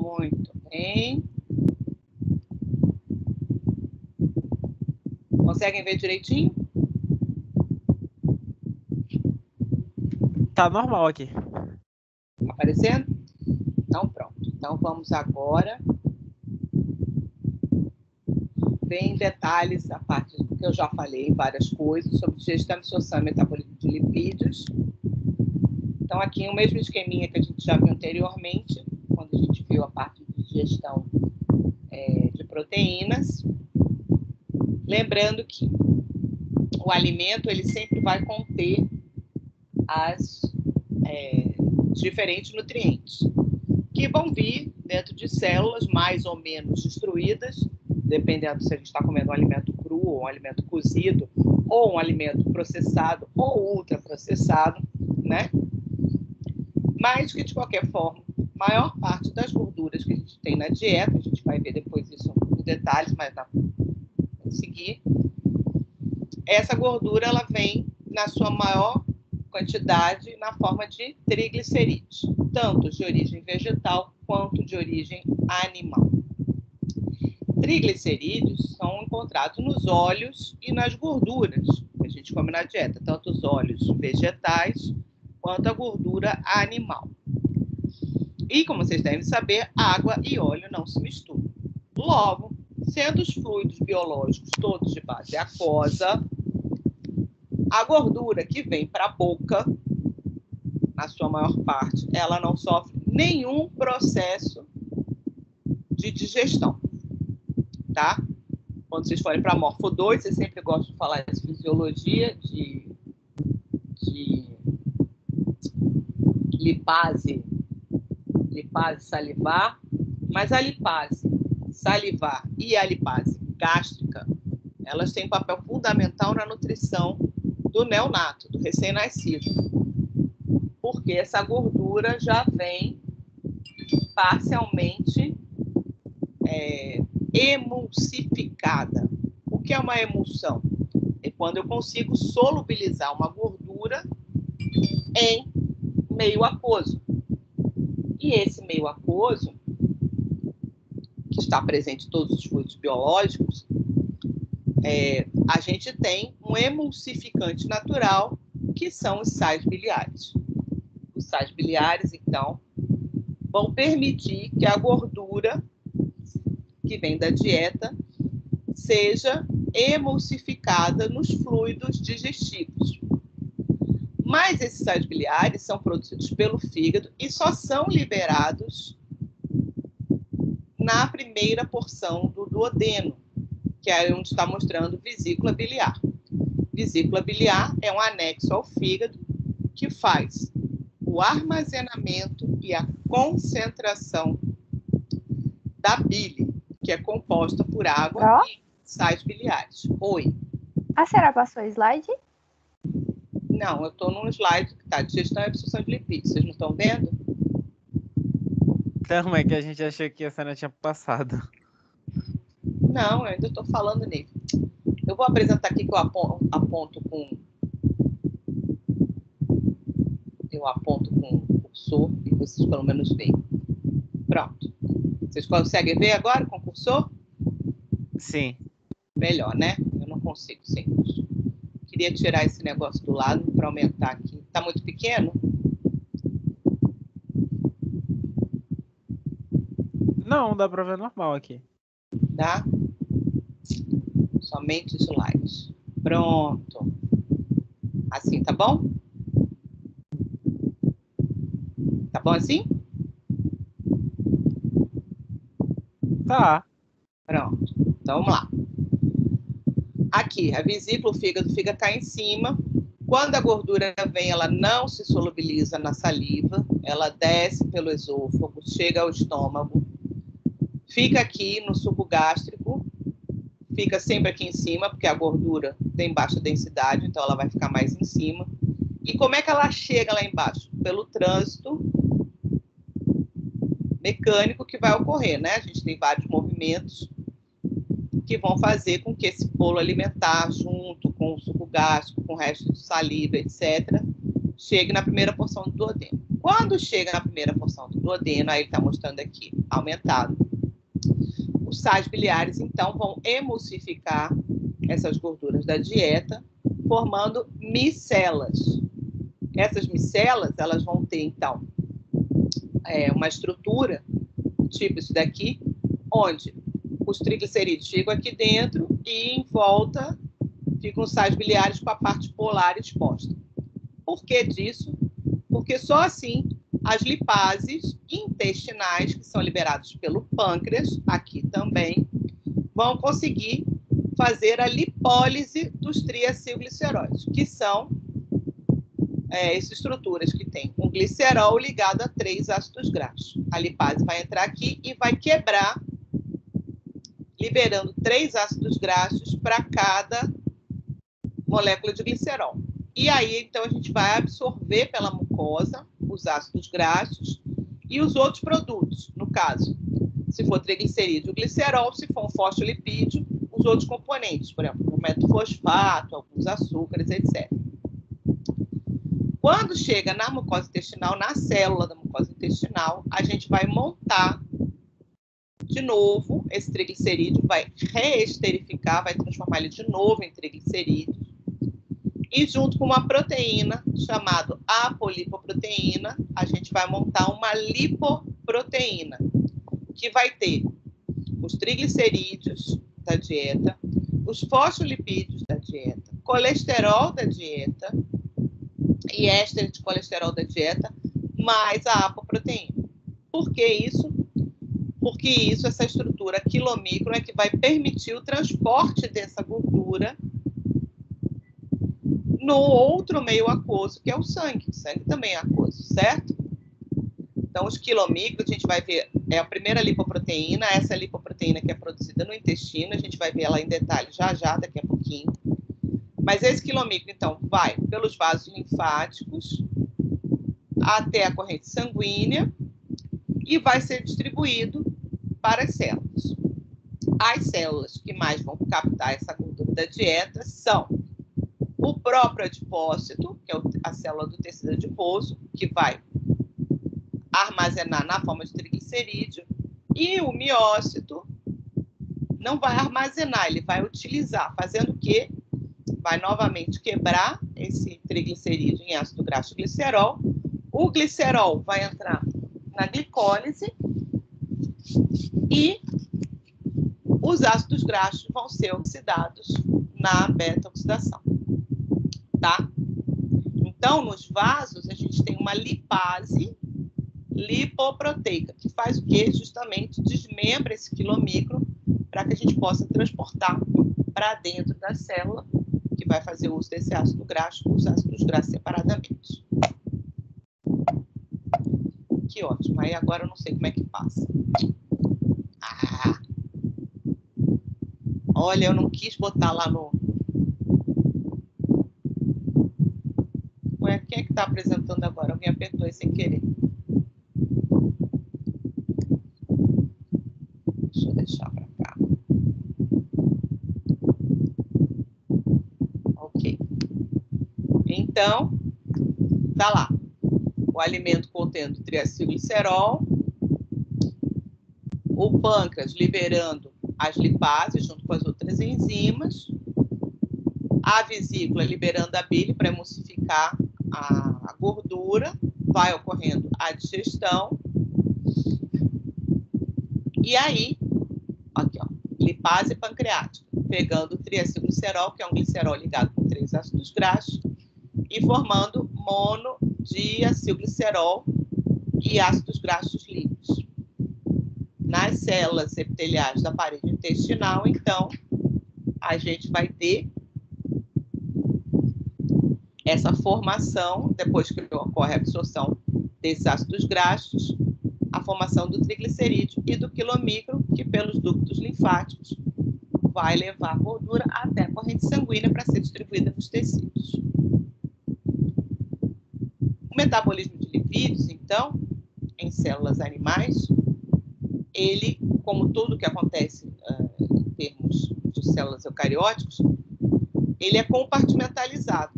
Muito bem. Conseguem ver direitinho? Tá normal aqui. Tá aparecendo? Então, pronto. Então, vamos agora ver em detalhes a parte do que eu já falei, várias coisas, sobre digestão, absorção e metabolismo de lipídios. Então, aqui o mesmo esqueminha que a gente já viu anteriormente, quando a gente viu a parte de digestão de proteínas. Lembrando que o alimento ele sempre vai conter diferentes nutrientes, que vão vir dentro de células mais ou menos destruídas, dependendo se a gente está comendo um alimento cru, ou um alimento cozido, ou um alimento processado, ou ultraprocessado, né? Mas que, de qualquer forma, a maior parte das gorduras que a gente tem na dieta, a gente vai ver depois isso em detalhes, mas vamos seguir, essa gordura ela vem na sua maior quantidade na forma de triglicerídeos, tanto de origem vegetal quanto de origem animal. Triglicerídeos são encontrados nos óleos e nas gorduras que a gente come na dieta, tanto os óleos vegetais quanto a gordura animal. E, como vocês devem saber, água e óleo não se misturam. Logo, sendo os fluidos biológicos todos de base aquosa, a gordura que vem para a boca, na sua maior parte, ela não sofre nenhum processo de digestão, tá? Quando vocês forem para Morfo 2, eu sempre gosto de falar de fisiologia, de lipase salivar, mas a lipase salivar e a lipase gástrica, elas têm um papel fundamental na nutrição do neonato, do recém-nascido, porque essa gordura já vem parcialmente emulsificada. O que é uma emulsão? É quando eu consigo solubilizar uma gordura em meio aquoso. E esse meio aquoso, que está presente em todos os fluidos biológicos, a gente tem um emulsificante natural, que são os sais biliares. Os sais biliares, então, vão permitir que a gordura que vem da dieta seja emulsificada nos fluidos digestivos. Mas esses sais biliares são produzidos pelo fígado e só são liberados na primeira porção do duodeno, que é onde está mostrando vesícula biliar. Vesícula biliar é um anexo ao fígado que faz o armazenamento e a concentração da bile, que é composta por água e sais biliares. Oi. A senhora passou o slide? Não, eu estou num slide que está digestão e absorção de lipídios. Vocês não estão vendo? Então, é que a gente achou que a senhora tinha passado. Não, eu ainda estou falando nele. Eu vou apresentar aqui que eu aponto com o cursor e vocês pelo menos veem. Pronto. Vocês conseguem ver agora com o cursor? Sim. Melhor, né? Eu não consigo sem cursor. Queria tirar esse negócio do lado para aumentar aqui. Está muito pequeno? Não, dá para ver normal aqui. Tá? Somente slides. Pronto. Assim, tá bom? Tá bom assim? Tá. Pronto. Então, vamos lá. Aqui, a vesícula, o fígado está em cima. Quando a gordura vem, ela não se solubiliza na saliva, ela desce pelo esôfago, chega ao estômago, fica aqui no suco gástrico, fica sempre aqui em cima, porque a gordura tem baixa densidade, então ela vai ficar mais em cima. E como é que ela chega lá embaixo? Pelo trânsito mecânico que vai ocorrer, né? A gente tem vários movimentos que vão fazer com que esse bolo alimentar, junto com o suco gástrico, com o resto de saliva, etc., chegue na primeira porção do duodeno. Quando chega na primeira porção do duodeno, aí ele está mostrando aqui, aumentado, os sais biliares, então, vão emulsificar essas gorduras da dieta, formando micelas. Essas micelas, elas vão ter, então, uma estrutura, tipo isso daqui, onde os triglicerídeos ficam aqui dentro e, em volta, ficam os sais biliares com a parte polar exposta. Por que disso? Porque só assim as lipases intestinais, que são liberadas pelo pâncreas, aqui também, vão conseguir fazer a lipólise dos triacilgliceróides, que são essas estruturas que tem um glicerol ligado a 3 ácidos graxos. A lipase vai entrar aqui e vai quebrar, liberando 3 ácidos graxos para cada molécula de glicerol. E aí, então, a gente vai absorver pela mucosa os ácidos graxos e os outros produtos. No caso, se for triglicerídeo, glicerol, se for um fosfolipídio, os outros componentes, por exemplo, o metofosfato, alguns açúcares, etc. Quando chega na mucosa intestinal, na célula da mucosa intestinal, a gente vai montar de novo esse triglicerídeo, vai reesterificar, vai transformar ele de novo em triglicerídeos. E junto com uma proteína chamada apolipoproteína, a gente vai montar uma lipoproteína, que vai ter os triglicerídeos da dieta, os fosfolipídios da dieta, colesterol da dieta e éster de colesterol da dieta, mais a apoproteína. Por que isso? Porque isso, essa estrutura quilomicro, é que vai permitir o transporte dessa gordura no outro meio aquoso, que é o sangue. O sangue também é aquoso, certo? Então, os quilomicros, a gente vai ver, é a primeira lipoproteína, essa lipoproteína que é produzida no intestino, a gente vai ver ela em detalhe já, daqui a pouquinho. Mas esse quilomicro, então, vai pelos vasos linfáticos até a corrente sanguínea e vai ser distribuído para as células. As células que mais vão captar essa gordura da dieta são o próprio adipócito, que é a célula do tecido adiposo, que vai armazenar na forma de triglicerídeo, e o miócito não vai armazenar, ele vai utilizar, fazendo o quê? Vai novamente quebrar esse triglicerídeo em ácido graxo glicerol, o glicerol vai entrar na glicólise e os ácidos graxos vão ser oxidados na beta-oxidação. Tá? Então, nos vasos, a gente tem uma lipase lipoproteica, que faz o quê? Justamente desmembra esse quilomicro para que a gente possa transportar para dentro da célula, que vai fazer uso desse ácido graxo, os ácidos graxos separadamente. Que ótimo. Aí agora eu não sei como é que passa. Olha, eu não quis botar lá no... Quem é que está apresentando agora? Alguém apertou aí sem querer. Deixa eu deixar para cá. Ok. Então, tá lá. O alimento contendo triacilglicerol, o pâncreas liberando as lipases junto com as outras enzimas, a vesícula liberando a bile para emulsificar a gordura, vai ocorrendo a digestão, e aí, aqui, ó, lipase pancreática, pegando o triacilglicerol, que é um glicerol ligado com 3 ácidos graxos, e formando monodiacilglicerol e ácidos graxos livres. Nas células epiteliais da parede intestinal, então, a gente vai ter essa formação, depois que ocorre a absorção desses ácidos graxos, a formação do triglicerídeo e do quilomicro, que pelos ductos linfáticos vai levar a gordura até a corrente sanguínea para ser distribuída nos tecidos. O metabolismo de lipídios, então, em células animais, ele, como tudo que acontece em termos de células eucarióticas, ele é compartimentalizado.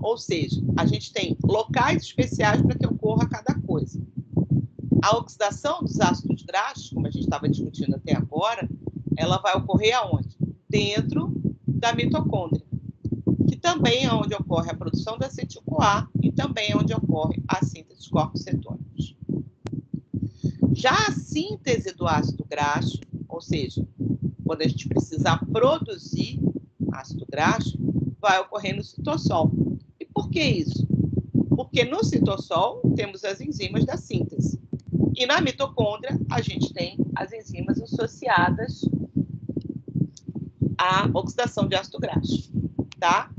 Ou seja, a gente tem locais especiais para que ocorra cada coisa. A oxidação dos ácidos graxos, como a gente estava discutindo até agora, ela vai ocorrer aonde? Dentro da mitocôndria, que também é onde ocorre a produção da acetil-CoA e também é onde ocorre a síntese dos corpos cetônicos. Já a síntese do ácido graxo, ou seja, quando a gente precisar produzir ácido graxo, vai ocorrer no citossol. E por que isso? Porque no citossol temos as enzimas da síntese. E na mitocôndria a gente tem as enzimas associadas à oxidação de ácido graxo, tá?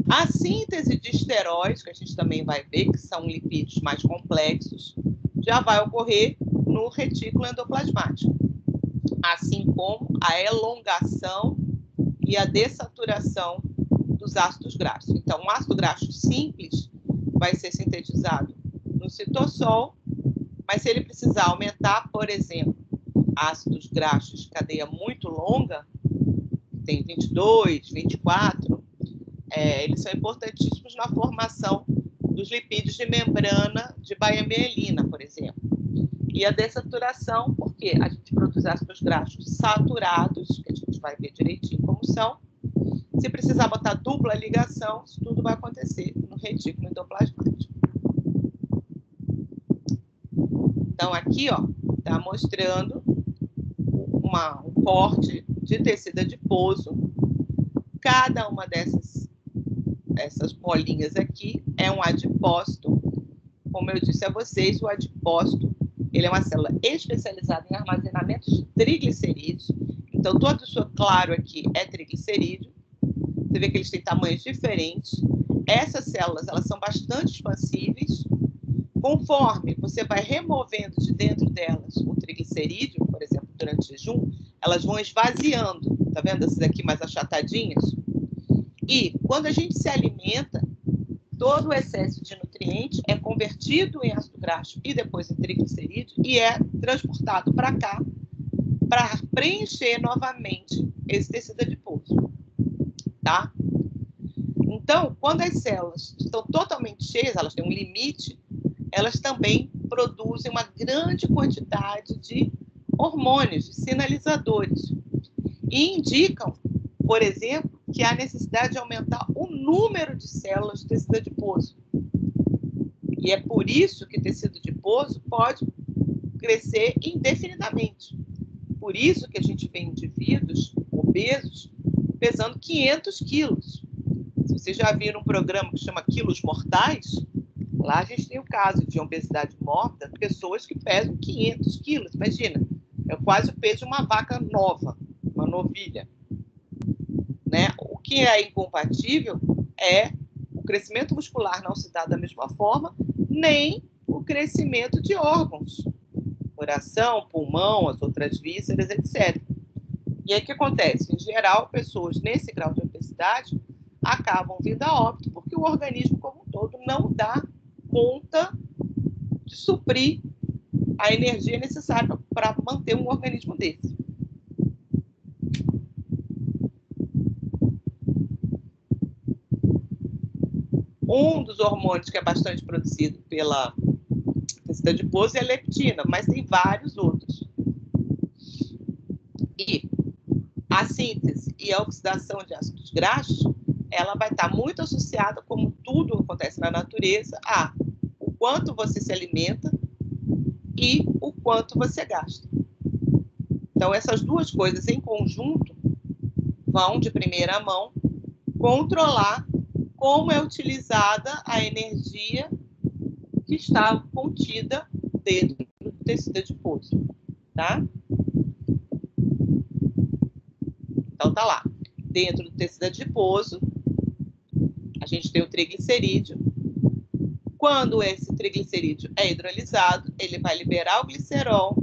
A síntese de esteróis, que a gente também vai ver, que são lipídios mais complexos, já vai ocorrer no retículo endoplasmático, assim como a elongação e a dessaturação dos ácidos graxos. Então, o ácido graxo simples vai ser sintetizado no citossol, mas se ele precisar aumentar, por exemplo, ácidos graxos de cadeia muito longa, tem 22, 24, eles são importantíssimos na formação dos lipídios de membrana de Baeyer-Mielina, por exemplo. E a dessaturação, porque a gente produz ácidos graxos saturados, que a gente vai ver direitinho como são. Se precisar botar dupla ligação, isso tudo vai acontecer no retículo endoplasmático. Então, aqui, ó, está mostrando um corte de tecido adiposo. Cada uma dessas bolinhas aqui é um adipócito. Como eu disse a vocês, o adipócito ele é uma célula especializada em armazenamento de triglicerídeos. Então, todo isso claro aqui é triglicerídeo. Você vê que eles têm tamanhos diferentes. Essas células elas são bastante expansíveis. Conforme você vai removendo de dentro delas o triglicerídeo, por exemplo, durante o jejum, elas vão esvaziando. Tá vendo essas aqui mais achatadinhas? E quando a gente se alimenta, todo o excesso de nutriente é convertido em ácido graxo e depois em triglicerídeo e é transportado para cá para preencher novamente esse tecido adiposo, tá? Então, quando as células estão totalmente cheias, elas têm um limite, elas também produzem uma grande quantidade de hormônios, de sinalizadores, e indicam, por exemplo, que há necessidade de aumentar o número de células de tecido adiposo. E é por isso que tecido adiposo pode crescer indefinidamente. Por isso que a gente vê indivíduos obesos pesando 500 quilos. Se vocês já viram um programa que chama Quilos Mortais, lá a gente tem o caso de obesidade mórbida, pessoas que pesam 500 quilos. Imagina, é quase o peso de uma vaca nova, uma novilha. Né? O que é incompatível é o crescimento muscular não se dá da mesma forma, nem o crescimento de órgãos, coração, pulmão, as outras vísceras, etc. E aí o que acontece? Em geral, pessoas nesse grau de obesidade acabam vindo a óbito porque o organismo como um todo não dá conta de suprir a energia necessária para manter um organismo desse. Um dos hormônios que é bastante produzido pela tecido adiposo é a leptina, mas tem vários outros. E a síntese e a oxidação de ácidos graxos, ela vai estar muito associada, como tudo acontece na natureza, a o quanto você se alimenta e o quanto você gasta. Então, essas duas coisas em conjunto vão, de primeira mão, controlar como é utilizada a energia que está contida dentro do tecido adiposo, tá? Então, tá lá. Dentro do tecido adiposo, a gente tem o triglicerídeo. Quando esse triglicerídeo é hidrolisado, ele vai liberar o glicerol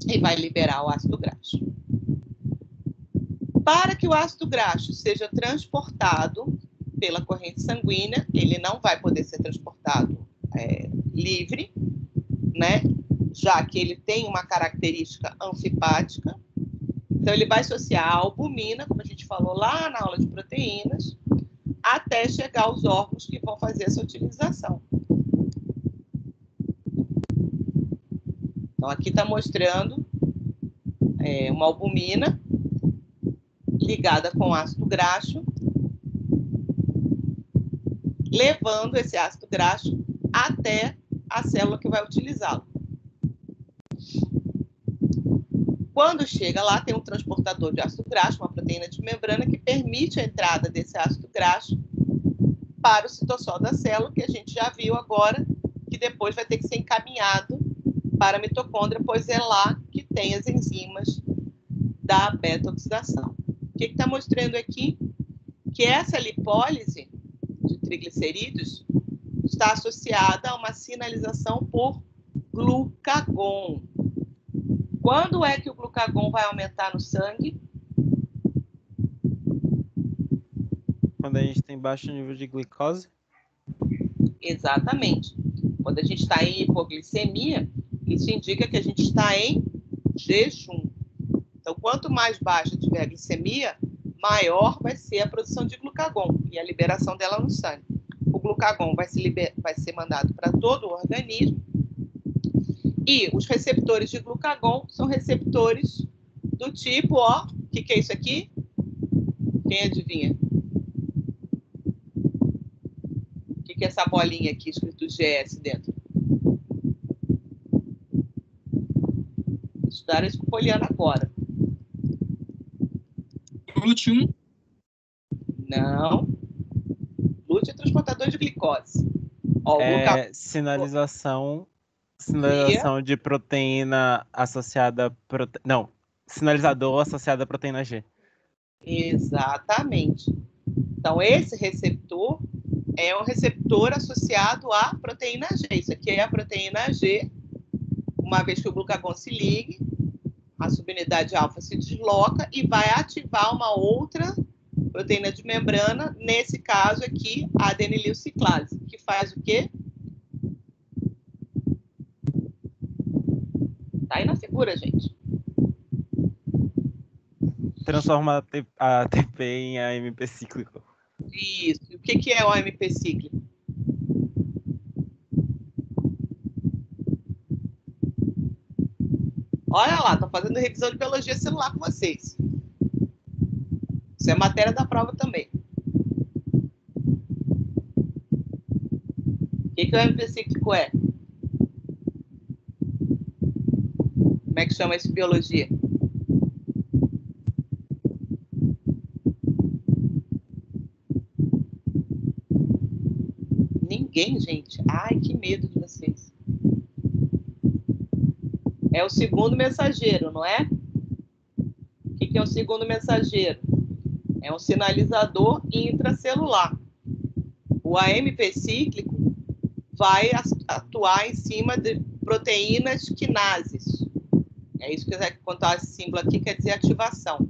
e vai liberar o ácido graxo. Para que o ácido graxo seja transportado pela corrente sanguínea, ele não vai poder ser transportado livre, né? Já que ele tem uma característica anfipática. Então, ele vai associar a albumina, como a gente falou lá na aula de proteínas, até chegar aos órgãos que vão fazer essa utilização. Então, aqui está mostrando uma albumina ligada com ácido graxo, levando esse ácido graxo até a célula que vai utilizá-lo. Quando chega lá, tem um transportador de ácido graxo, uma proteína de membrana, que permite a entrada desse ácido graxo para o citossol da célula, que a gente já viu agora, que depois vai ter que ser encaminhado para a mitocôndria, pois é lá que tem as enzimas da beta-oxidação. O que está mostrando aqui? Que essa lipólise de triglicerídeos está associada a uma sinalização por glucagon. Quando é que o glucagon vai aumentar no sangue? Quando a gente tem baixo nível de glicose? Exatamente. Quando a gente está em hipoglicemia, isso indica que a gente está em jejum. Então, quanto mais baixa tiver a glicemia, maior vai ser a produção de glucagon e a liberação dela no sangue. O glucagon vai ser mandado para todo o organismo. E os receptores de glucagon são receptores do tipo, ó, o que é isso aqui? Quem adivinha? O que é essa bolinha aqui escrito GS dentro? Estudaram isso com Poliana agora. GLUT1? Não. GLUT é transportador de glicose. Ó, Sinalização de proteína associada... Não, sinalizador associado à proteína G. Exatamente. Então, esse receptor é um receptor associado à proteína G. Isso aqui é a proteína G. Uma vez que o glucagon se ligue, a subunidade alfa se desloca e vai ativar uma outra proteína de membrana, nesse caso aqui, a adenililciclase, que faz o quê? Tá aí na figura, gente. Transforma a ATP em AMP cíclico. Isso. E o que é o AMP cíclico? Olha lá, estou fazendo revisão de biologia celular com vocês. Isso é matéria da prova também. O que o AMP cíclico é? Como é que chama isso em biologia? Ninguém, gente. Ai, que medo de vocês. É o segundo mensageiro, não é? O que é o segundo mensageiro? É um sinalizador intracelular. O AMP cíclico vai atuar em cima de proteínas quinases. É isso que quando esse símbolo aqui quer dizer ativação.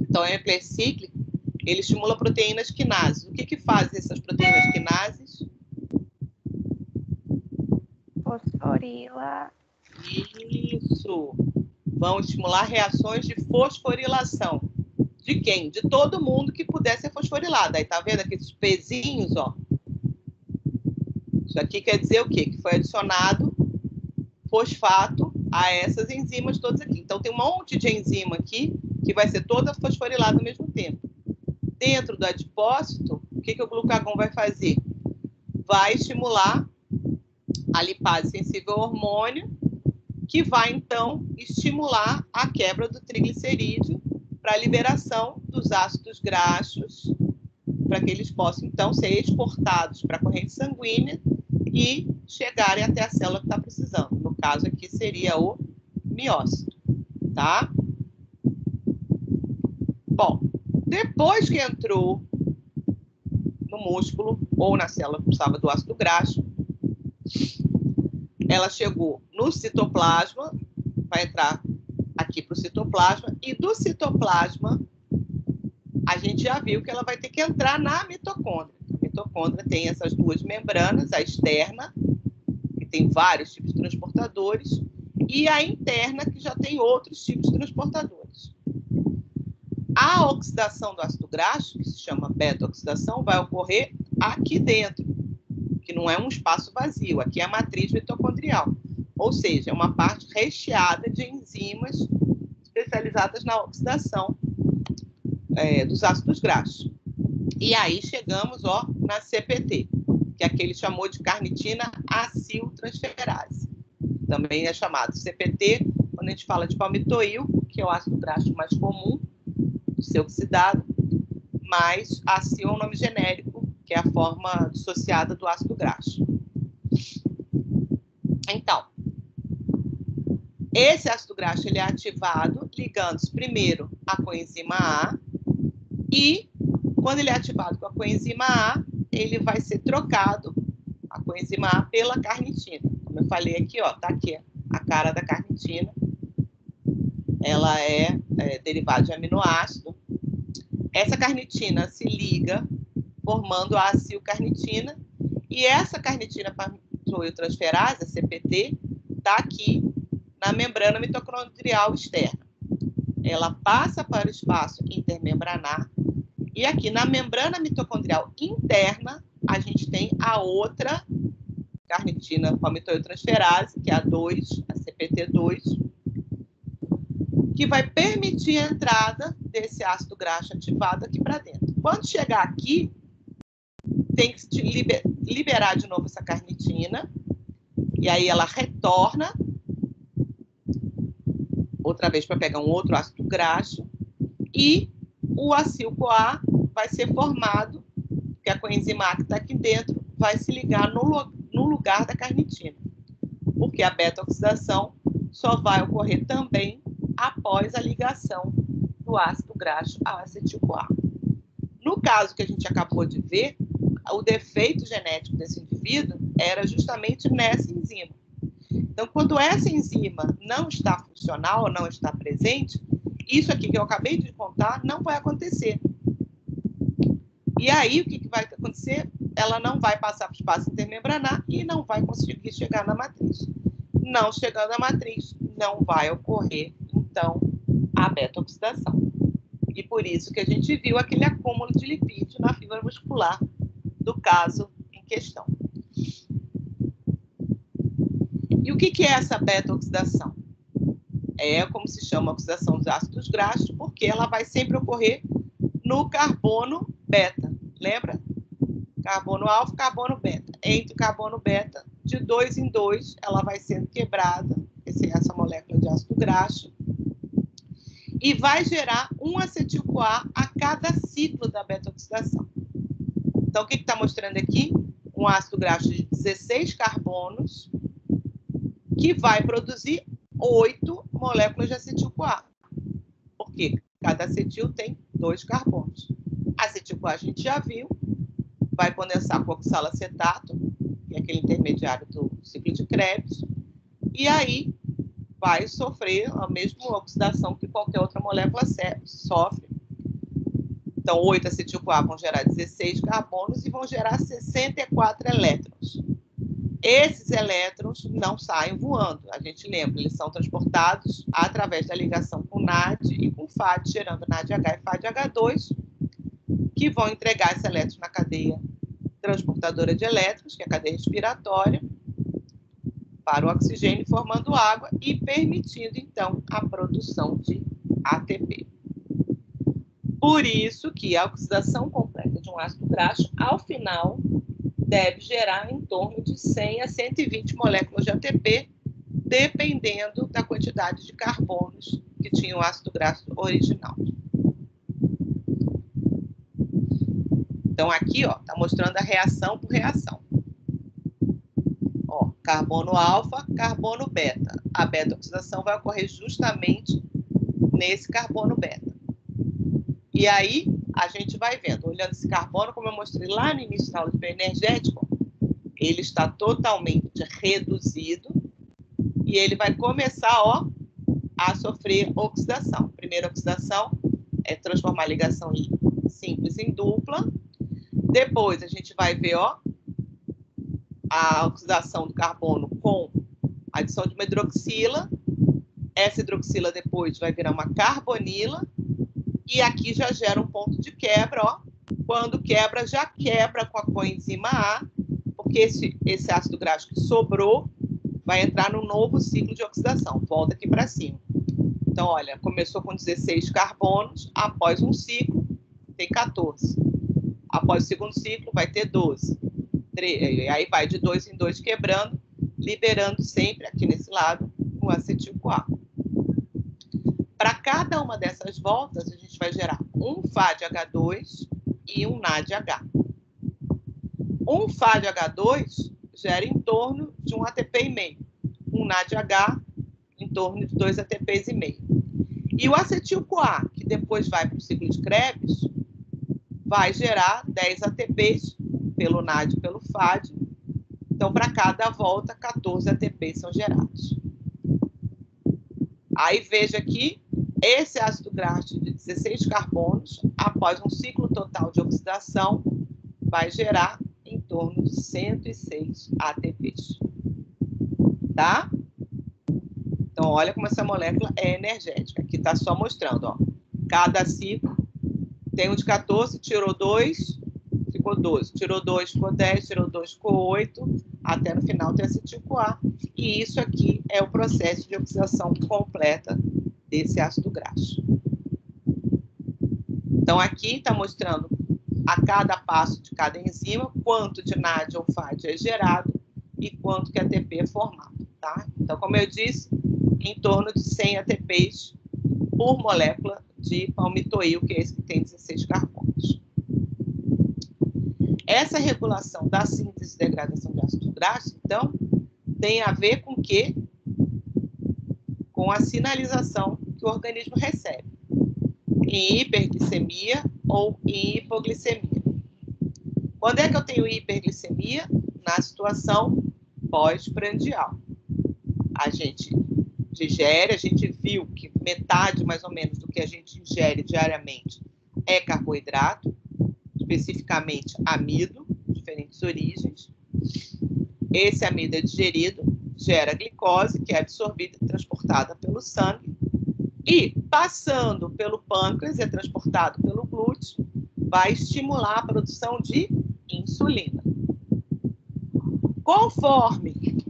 Então, o AMP cíclico, ele estimula proteínas quinases. O que fazem essas proteínas quinases? Fosforila. Isso. Vão estimular reações de fosforilação. De quem? De todo mundo que puder ser fosforilado. Aí tá vendo aqueles pezinhos, ó? Isso aqui quer dizer o quê? Que foi adicionado fosfato a essas enzimas todas aqui. Então tem um monte de enzima aqui que vai ser toda fosforilada ao mesmo tempo. Dentro do adipócito, o que o glucagon vai fazer? Vai estimular a lipase sensível ao hormônio, que vai, então, estimular a quebra do triglicerídeo para a liberação dos ácidos graxos, para que eles possam, então, ser exportados para a corrente sanguínea e chegarem até a célula que está precisando. No caso aqui seria o miócito, tá? Bom, depois que entrou no músculo ou na célula que precisava do ácido graxo, ela chegou no citoplasma, vai entrar aqui para o citoplasma, e do citoplasma a gente já viu que ela vai ter que entrar na mitocôndria. A mitocôndria tem essas duas membranas, a externa, que tem vários tipos de transportadores, e a interna, que já tem outros tipos de transportadores. A oxidação do ácido graxo, que se chama beta-oxidação, vai ocorrer aqui dentro, que não é um espaço vazio, aqui é a matriz mitocondrial. Ou seja, é uma parte recheada de enzimas especializadas na oxidação dos ácidos graxos. E aí chegamos na CPT, que é que ele chamou de carnitina aciltransferase. Também é chamado CPT quando a gente fala de palmitoil, que é o ácido graxo mais comum de ser oxidado, mas acil é um nome genérico, que é a forma dissociada do ácido graxo. Então, esse ácido graxo ele é ativado ligando-se primeiro à coenzima A e, quando ele é ativado com a coenzima A, ele vai ser trocado, a coenzima A, pela carnitina. Como eu falei aqui, tá aqui a cara da carnitina. Ela é derivada de aminoácido. Essa carnitina se liga, formando a acilcarnitina, e essa carnitina palmitoiltransferase, a CPT, está aqui na membrana mitocondrial externa. Ela passa para o espaço intermembranar, e aqui na membrana mitocondrial interna, a gente tem a outra carnitina palmitoiltransferase, que é a 2, a CPT2, que vai permitir a entrada desse ácido graxo ativado aqui para dentro. Quando chegar aqui, tem que liberar de novo essa carnitina, e aí ela retorna outra vez para pegar um outro ácido graxo, e o acil-CoA vai ser formado, que a coenzima A que está aqui dentro vai se ligar no lugar da carnitina, porque a beta-oxidação só vai ocorrer também após a ligação do ácido graxo ao acetil-CoA. No caso que a gente acabou de ver, o defeito genético desse indivíduo era justamente nessa enzima. Então, quando essa enzima não está funcional, não está presente, isso aqui que eu acabei de contar não vai acontecer. E aí, o que vai acontecer? Ela não vai passar para o espaço intermembranar e não vai conseguir chegar na matriz. Não chegando à matriz, não vai ocorrer, então, a beta-oxidação. E por isso que a gente viu aquele acúmulo de lipídio na fibra muscular do caso em questão. E o que é essa beta-oxidação? É como se chama a oxidação dos ácidos graxos, porque ela vai sempre ocorrer no carbono beta. Lembra? Carbono alfa, carbono beta. Entre o carbono beta, de 2 em 2, ela vai sendo quebrada, essa molécula de ácido graxo, e vai gerar um acetil-CoA a cada ciclo da beta-oxidação. Então, o que está mostrando aqui? Um ácido graxo de 16 carbonos, que vai produzir 8 moléculas de acetil-CoA. Porque cada acetil tem 2 carbonos. Acetil-CoA a gente já viu, vai condensar com oxalacetato, que é aquele intermediário do ciclo de Krebs, e aí vai sofrer a mesma oxidação que qualquer outra molécula sofre. Então, 8 acetil-CoA vão gerar 16 carbonos e vão gerar 64 elétrons. Esses elétrons não saem voando, a gente lembra, eles são transportados através da ligação com NAD e com FAD, gerando NADH e FADH2, que vão entregar esses elétrons na cadeia transportadora de elétrons, que é a cadeia respiratória, para o oxigênio, formando água e permitindo, então, a produção de ATP. Por isso que a oxidação completa de um ácido graxo, ao final, deve gerar em torno de 100 a 120 moléculas de ATP, dependendo da quantidade de carbonos que tinha o ácido graxo original. Então, aqui, está mostrando a reação por reação. Carbono alfa, carbono beta. A beta-oxidação vai ocorrer justamente nesse carbono beta. E aí, a gente vai vendo, olhando esse carbono, como eu mostrei lá no início da aula de bioenergético, ele está totalmente reduzido e ele vai começar, a sofrer oxidação. A primeira oxidação é transformar a ligação simples em dupla. Depois, a gente vai ver, a oxidação do carbono com a adição de uma hidroxila. Essa hidroxila depois vai virar uma carbonila E aqui já gera um ponto de quebra, ó. Quando quebra, já quebra com a coenzima A, porque esse ácido graxo que sobrou vai entrar num novo ciclo de oxidação. Volta aqui para cima. Então, olha, começou com 16 carbonos, após um ciclo, tem 14. Após o segundo ciclo, vai ter 12. Aí vai de 2 em 2 quebrando, liberando sempre aqui nesse lado o acetil-CoA. Para cada uma dessas voltas, a gente vai gerar um FADH2 e um NADH. Um FADH2 gera em torno de 1 ATP e meio. Um NADH em torno de 2 ATPs e meio. E o acetil-CoA, que depois vai para o ciclo de Krebs, vai gerar 10 ATPs pelo NAD e pelo FAD. Então, para cada volta, 14 ATPs são gerados. Aí, veja aqui, esse ácido graxo de 16 carbonos, após um ciclo total de oxidação, vai gerar em torno de 106 ATPs. Tá? Então, olha como essa molécula é energética. Aqui está só mostrando, ó. Cada ciclo tem um de 14, tirou 2, ficou 12. Tirou 2, ficou 10, tirou 2, ficou 8, até no final tem acetil-CoA. E isso aqui é o processo de oxidação completa desse ácido graxo. Então, aqui está mostrando a cada passo de cada enzima quanto de NAD ou FAD é gerado e quanto que ATP é formado, tá? Então, como eu disse, em torno de 100 ATPs por molécula de palmitoil, que é esse que tem 16 carbonos. Essa regulação da síntese e degradação de ácidos graxos, então, tem a ver com o quê? Com a sinalização que o organismo recebe, em hiperglicemia ou em hipoglicemia. Quando é que eu tenho hiperglicemia? Na situação pós-prandial. A gente digere, a gente viu que metade, mais ou menos, do que a gente ingere diariamente é carboidrato, especificamente amido, diferentes origens. Esse amido é digerido, gera glicose, que é absorvida e transportada pelo sangue, e, passando pelo pâncreas, é transportado pelo glúteo, vai estimular a produção de insulina. Conforme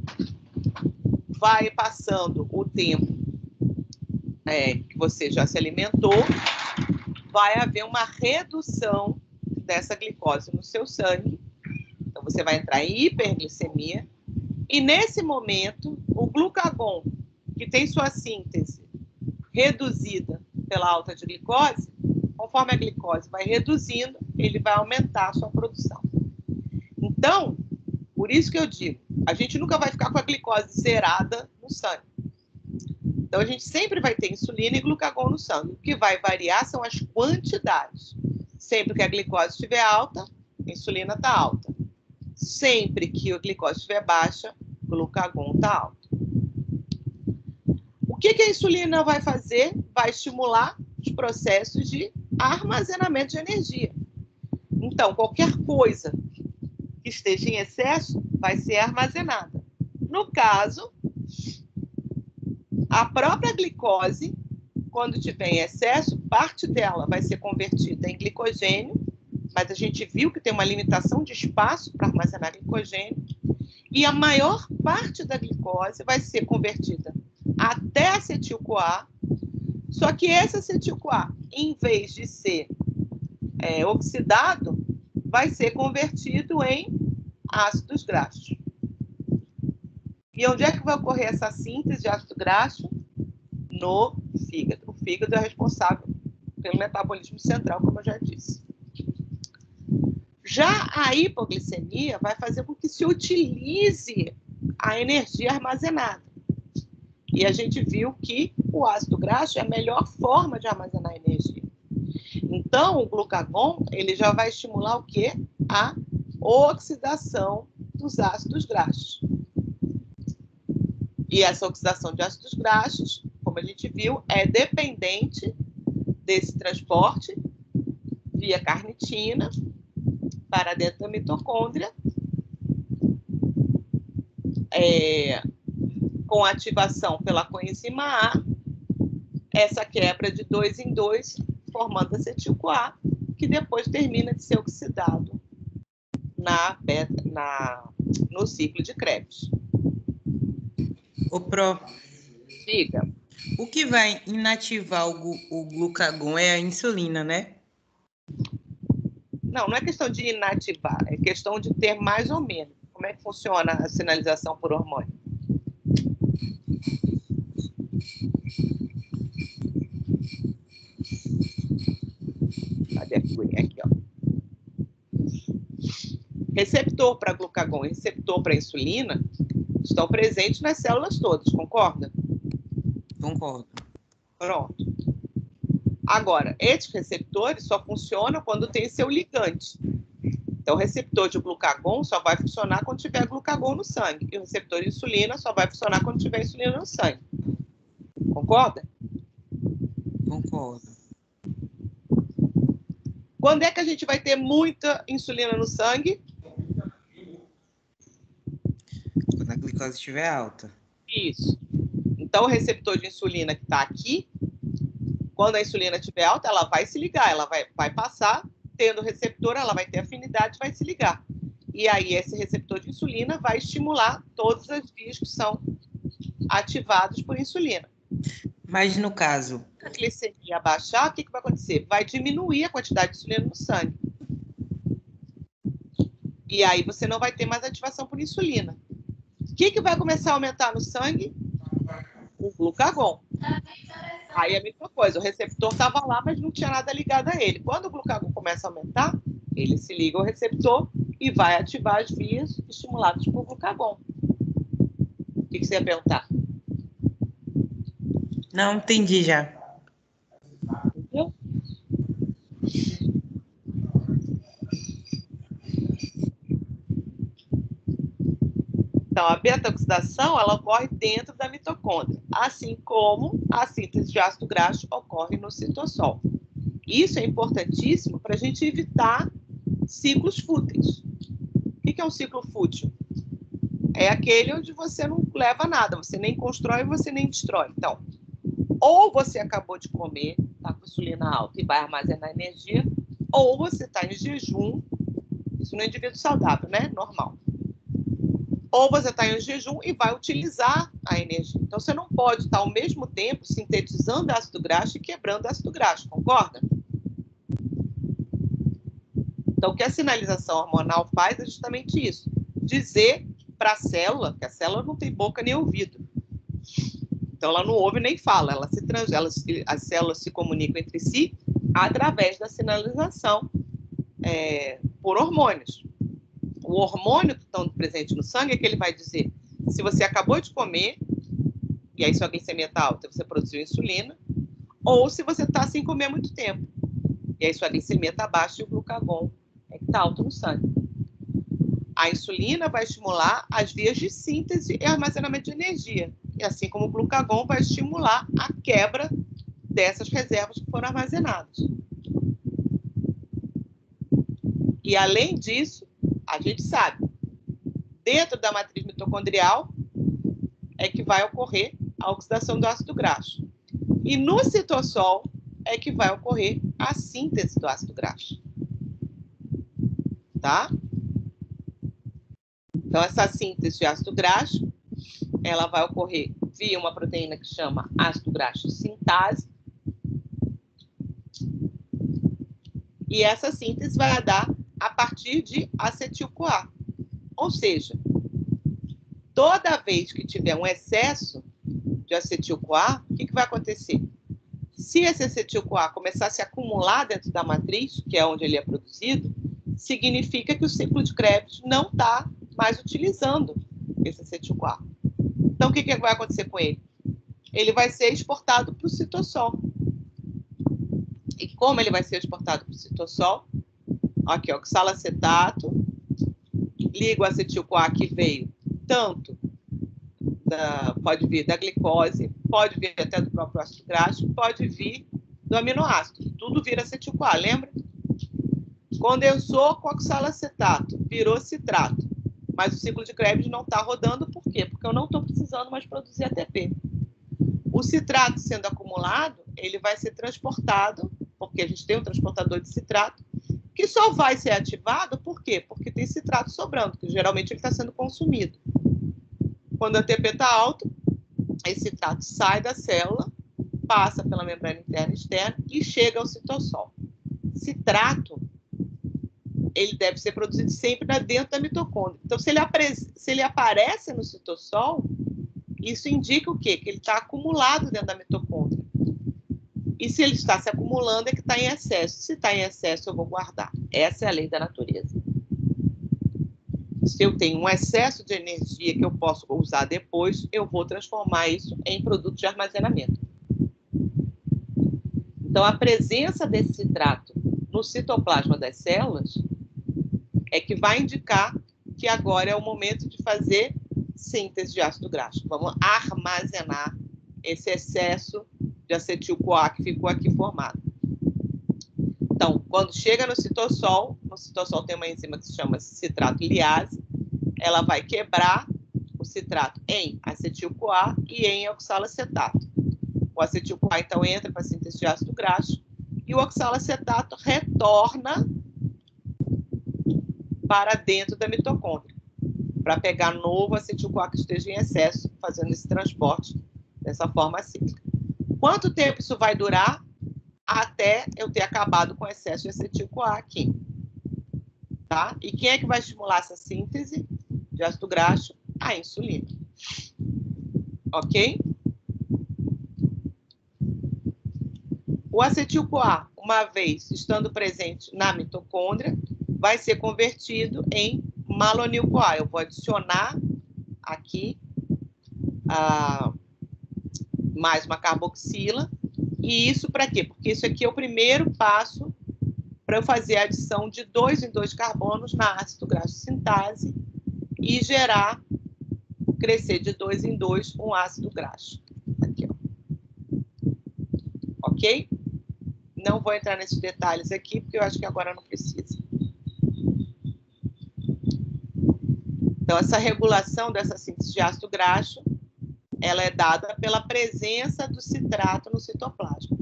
vai passando o tempo que você já se alimentou, vai haver uma redução dessa glicose no seu sangue. Então, você vai entrar em hiperglicemia. E, nesse momento, o glucagon, que tem sua síntese reduzida pela alta de glicose, conforme a glicose vai reduzindo, ele vai aumentar a sua produção. Então, por isso que eu digo, a gente nunca vai ficar com a glicose zerada no sangue. Então, a gente sempre vai ter insulina e glucagon no sangue. O que vai variar são as quantidades. Sempre que a glicose estiver alta, a insulina está alta. Sempre que a glicose estiver baixa, o glucagon está alto. O que a insulina vai fazer? Vai estimular os processos de armazenamento de energia. Então, qualquer coisa que esteja em excesso vai ser armazenada. No caso, a própria glicose, quando tiver em excesso, parte dela vai ser convertida em glicogênio, mas a gente viu que tem uma limitação de espaço para armazenar glicogênio, e a maior parte da glicose vai ser convertida até acetil-CoA, só que esse acetil-CoA, em vez de ser oxidado, vai ser convertido em ácidos graxos. E onde é que vai ocorrer essa síntese de ácido graxo? No fígado. O fígado é responsável pelo metabolismo central, como eu já disse. Já a hipoglicemia vai fazer com que se utilize a energia armazenada. E a gente viu que o ácido graxo é a melhor forma de armazenar energia. Então, o glucagon, ele já vai estimular o quê? A oxidação dos ácidos graxos. E essa oxidação de ácidos graxos, como a gente viu, é dependente desse transporte via carnitina para dentro da mitocôndria, com ativação pela coenzima A. Essa quebra de 2 em 2 formando acetil-CoA, que depois termina de ser oxidado no ciclo de Krebs. Ô, Pro, Diga. o que vai inativar o glucagon é a insulina, né? Não é questão de inativar, é questão de ter mais ou menos. Como é que funciona a sinalização por hormônio? Cadê a figurinha? Aqui, ó. Receptor para glucagon e receptor para insulina estão presentes nas células todas, concorda? Concordo. Pronto. Agora, esses receptores só funcionam quando tem seu ligante. Então, o receptor de glucagon só vai funcionar quando tiver glucagon no sangue. E o receptor de insulina só vai funcionar quando tiver insulina no sangue. Concorda? Concordo. Quando é que a gente vai ter muita insulina no sangue? Quando a glicose estiver alta. Isso. Então, o receptor de insulina que está aqui, quando a insulina estiver alta, ela vai se ligar, ela vai passar, tendo receptor, ela vai ter afinidade, vai se ligar. E aí, esse receptor de insulina vai estimular todas as vias que são ativadas por insulina. Mas, no caso... Se a glicemia baixar, o que vai acontecer? Vai diminuir a quantidade de insulina no sangue. E aí, você não vai ter mais ativação por insulina. O que vai começar a aumentar no sangue? O glucagon. Aí é a mesma coisa, o receptor estava lá, mas não tinha nada ligado a ele. Quando o glucagon começa a aumentar, ele se liga ao receptor e vai ativar as vias estimuladas por glucagon. O que você ia perguntar? Não, entendi já. Entendeu? Então, a beta-oxidação ela ocorre dentro da mitocôndria, assim como a síntese de ácido graxo ocorre no citosol. Isso é importantíssimo para a gente evitar ciclos fúteis. O que é um ciclo fútil? É aquele onde você não leva nada, você nem constrói, você nem destrói. Então, ou você acabou de comer, está com insulina alta e vai armazenar energia, ou você está em jejum, isso no indivíduo saudável, né? Normal. Ou você está em jejum e vai utilizar a energia. Então, você não pode estar ao mesmo tempo sintetizando ácido graxo e quebrando ácido graxo, concorda? Então, o que a sinalização hormonal faz é justamente isso. Dizer para a célula, que a célula não tem boca nem ouvido. Então, ela não ouve nem fala. As células se comunicam entre si através da sinalização por hormônios. O hormônio que está presente no sangue é que ele vai dizer se você acabou de comer, e aí sua glicemia está alta, você produziu insulina, ou se você está sem comer há muito tempo, e aí sua glicemia está baixa e o glucagon está alto no sangue. A insulina vai estimular as vias de síntese e armazenamento de energia, e assim como o glucagon vai estimular a quebra dessas reservas que foram armazenadas. E além disso, a gente sabe, dentro da matriz mitocondrial é que vai ocorrer a oxidação do ácido graxo. E no citossol é que vai ocorrer a síntese do ácido graxo. Tá? Então, essa síntese de ácido graxo, ela vai ocorrer via uma proteína que chama ácido graxo sintase. E essa síntese vai dar a partir de acetil-CoA. Ou seja, toda vez que tiver um excesso de acetil-CoA, o que vai acontecer? Se esse acetil-CoA começar a se acumular dentro da matriz, que é onde ele é produzido, significa que o ciclo de Krebs não está mais utilizando esse acetil-CoA. Então, o que vai acontecer com ele? Ele vai ser exportado para o citossol. E como ele vai ser exportado para o citossol? Aqui, oxalacetato, liga o acetil-CoA que veio tanto pode vir da glicose, pode vir até do próprio ácido graxo, pode vir do aminoácido. Tudo vira acetil-CoA, lembra? Condensou com oxalacetato, virou citrato. Mas o ciclo de Krebs não está rodando, por quê? Porque eu não estou precisando mais produzir ATP. O citrato sendo acumulado, ele vai ser transportado porque a gente tem um transportador de citrato, que só vai ser ativado, por quê? Porque tem citrato sobrando, que geralmente ele está sendo consumido. Quando a ATP está alta, esse citrato sai da célula, passa pela membrana interna e externa e chega ao citossol. Citrato, ele deve ser produzido sempre dentro da mitocôndria. Então, se ele aparece no citossol, isso indica o quê? Que ele está acumulado dentro da mitocôndria. E se ele está se acumulando, é que está em excesso. Se está em excesso, eu vou guardar. Essa é a lei da natureza. Se eu tenho um excesso de energia que eu posso usar depois, eu vou transformar isso em produto de armazenamento. Então, a presença desse citrato no citoplasma das células é que vai indicar que agora é o momento de fazer síntese de ácido graxo. Vamos armazenar esse excesso de acetil-CoA que ficou aqui formado. Então, quando chega no citossol tem uma enzima que se chama citrato liase, ela vai quebrar o citrato em acetil-CoA e em oxalacetato. O acetil-CoA, então, entra para a síntese de ácido graxo e o oxalacetato retorna para dentro da mitocôndria, para pegar novo acetil-CoA que esteja em excesso, fazendo esse transporte dessa forma cíclica. Quanto tempo isso vai durar? Até eu ter acabado com o excesso de acetil-CoA aqui. Tá? E quem é que vai estimular essa síntese de ácido graxo? A insulina. Ok? O acetil-CoA, uma vez estando presente na mitocôndria, vai ser convertido em malonil-CoA. Eu vou adicionar aqui mais uma carboxila. E isso para quê? Porque isso aqui é o primeiro passo para eu fazer a adição de 2 em 2 carbonos na ácido graxo sintase e crescer de 2 em 2 um ácido graxo. Aqui, ó. Ok? Não vou entrar nesses detalhes aqui, porque eu acho que agora não precisa. Então, essa regulação dessa síntese de ácido graxo, ela é dada pela presença do citrato no citoplasma.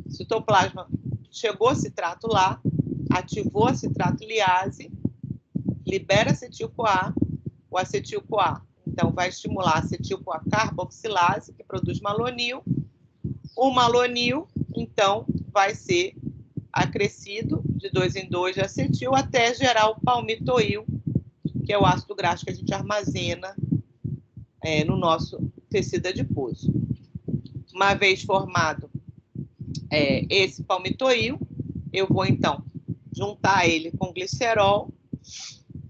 O citoplasma chegou citrato lá, ativou a citrato liase, libera acetil-CoA, o acetil-CoA, então, vai estimular a acetil-CoA carboxilase, que produz malonil. O malonil, então, vai ser acrescido de 2 em 2 de acetil até gerar o palmitoil, que é o ácido graxo que a gente armazena no nosso tecido adiposo. Uma vez formado esse palmitoil, eu vou, então, juntar ele com glicerol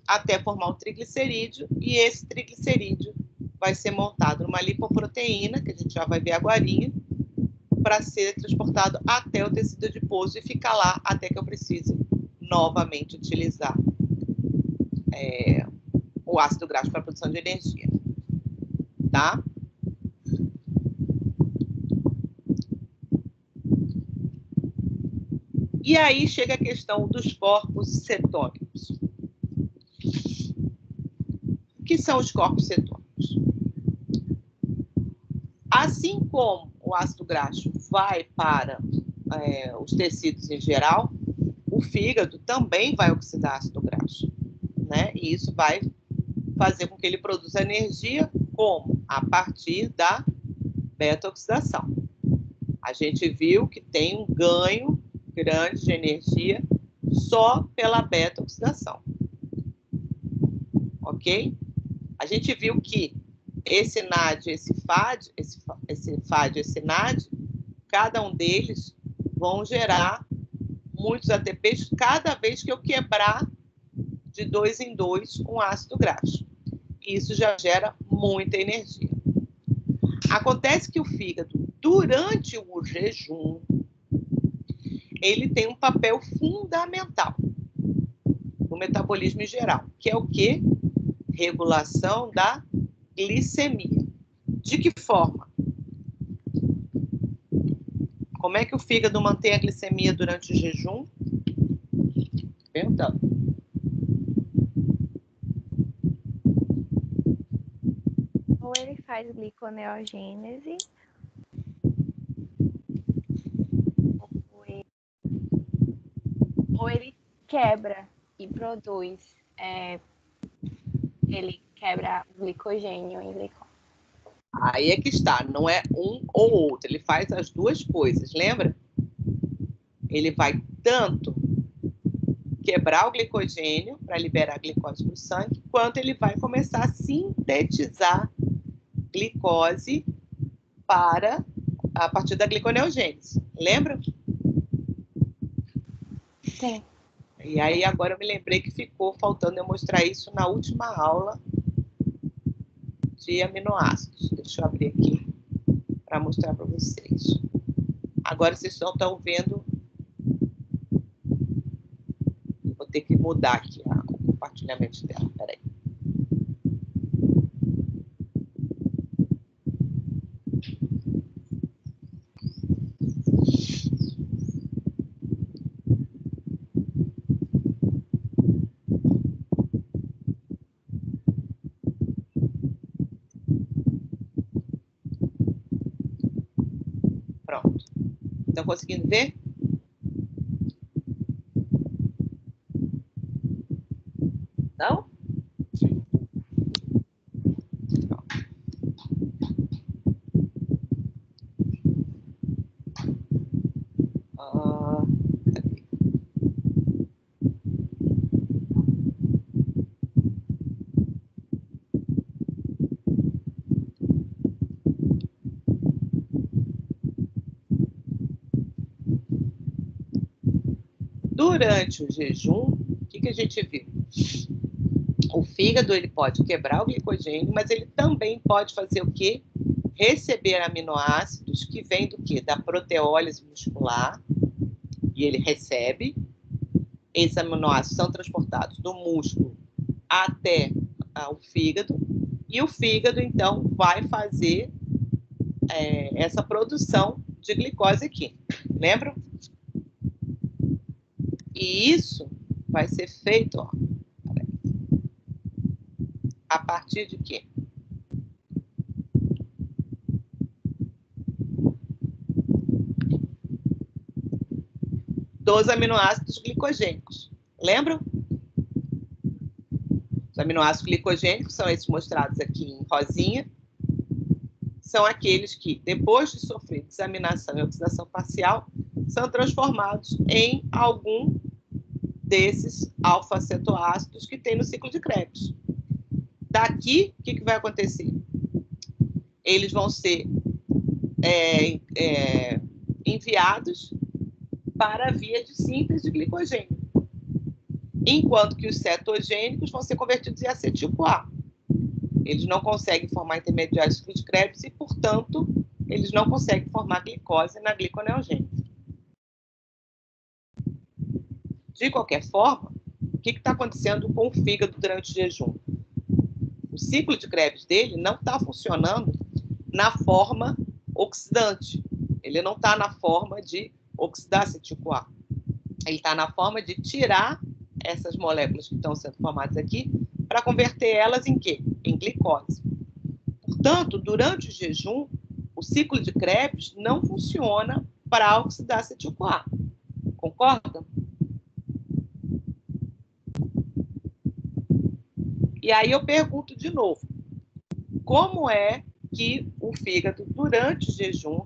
até formar o triglicerídeo, e esse triglicerídeo vai ser montado numa lipoproteína, que a gente já vai ver agorinha, para ser transportado até o tecido adiposo e ficar lá até que eu precise novamente utilizar o ácido graxo para a produção de energia. Tá? E aí chega a questão dos corpos cetônicos. O que são os corpos cetônicos? Assim como o ácido graxo vai para os tecidos em geral, o fígado também vai oxidar ácido graxo, né? E isso vai fazer com que ele produza energia como? A partir da beta-oxidação. A gente viu que tem um ganho grande de energia só pela beta-oxidação. Ok? A gente viu que esse NAD, esse FAD, esse NAD, cada um deles vão gerar muitos ATPs cada vez que eu quebrar de 2 em 2 um ácido graxo. Isso já gera muita energia. Acontece que o fígado, durante o jejum, ele tem um papel fundamental no metabolismo em geral, que é o quê? Regulação da glicemia. De que forma? Como é que o fígado mantém a glicemia durante o jejum? Perguntando. Ou ele faz gliconeogênese, ou ele Ou ele quebra e produz, ele quebra o glicogênio em glicose. Aí é que está, não é um ou outro, ele faz as duas coisas, lembra? Ele vai tanto quebrar o glicogênio para liberar a glicose para o sangue, quanto ele vai começar a sintetizar glicose a partir da gliconeogênese. Lembra? Sim. E aí agora eu me lembrei que ficou faltando eu mostrar isso na última aula de aminoácidos. Deixa eu abrir aqui para mostrar para vocês. Agora vocês só estão vendo. Vou ter que mudar aqui o compartilhamento de tela. Peraí. Pronto. Estão conseguindo ver? Não? Sim. Cadê? Durante o jejum, o que a gente viu? O fígado ele pode quebrar o glicogênio, mas ele também pode fazer o quê? Receber aminoácidos que vêm do quê? Da proteólise muscular, e ele recebe. Esses aminoácidos são transportados do músculo até o fígado, e o fígado, então, vai fazer essa produção de glicose aqui. Lembram? E isso vai ser feito, ó, a partir de quê? Dos aminoácidos glicogênicos. Lembram? Os aminoácidos glicogênicos são esses mostrados aqui em rosinha. São aqueles que, depois de sofrer desaminação e oxidação parcial, são transformados em algum desses alfa-cetoácidos que tem no ciclo de Krebs. Daqui, o que vai acontecer? Eles vão ser enviados para a via de síntese de glicogênio, enquanto que os cetogênicos vão ser convertidos em acetil-CoA. Eles não conseguem formar intermediários do ciclo de Krebs e, portanto, eles não conseguem formar glicose na gliconeogênese. De qualquer forma, o que está acontecendo com o fígado durante o jejum? O ciclo de Krebs dele não está funcionando na forma oxidante. Ele não está na forma de oxidar acetil-CoA. Ele está na forma de tirar essas moléculas que estão sendo formadas aqui para converter elas em quê? Em glicose. Portanto, durante o jejum, o ciclo de Krebs não funciona para oxidar acetil-CoA. Concordam? E aí eu pergunto de novo, como é que o fígado, durante o jejum,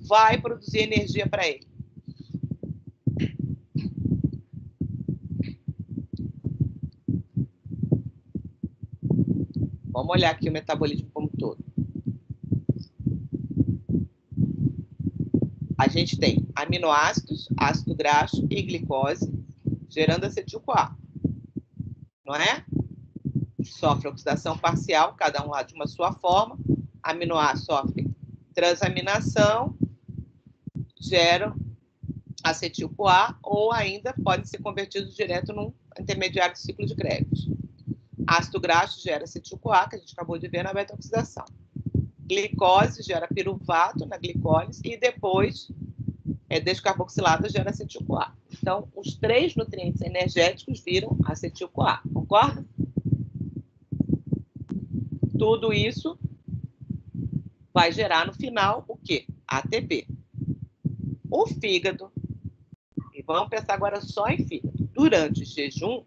vai produzir energia para ele? Vamos olhar aqui o metabolismo como um todo. A gente tem aminoácidos, ácido graxo e glicose, gerando acetil-CoA. Não é? Sofre oxidação parcial, cada um lá de uma sua forma. Aminoácido sofre transaminação, geram acetil-CoA, ou ainda podem ser convertidos direto num intermediário do ciclo de Krebs. Ácido graxo gera acetil-CoA, que a gente acabou de ver na beta-oxidação. Glicose gera piruvato na glicólise e depois descarboxilada gera acetil-CoA. Então, os três nutrientes energéticos viram acetil-CoA. Concorda? Tudo isso vai gerar no final o quê? ATP. O fígado Vamos pensar agora só em fígado. Durante o jejum,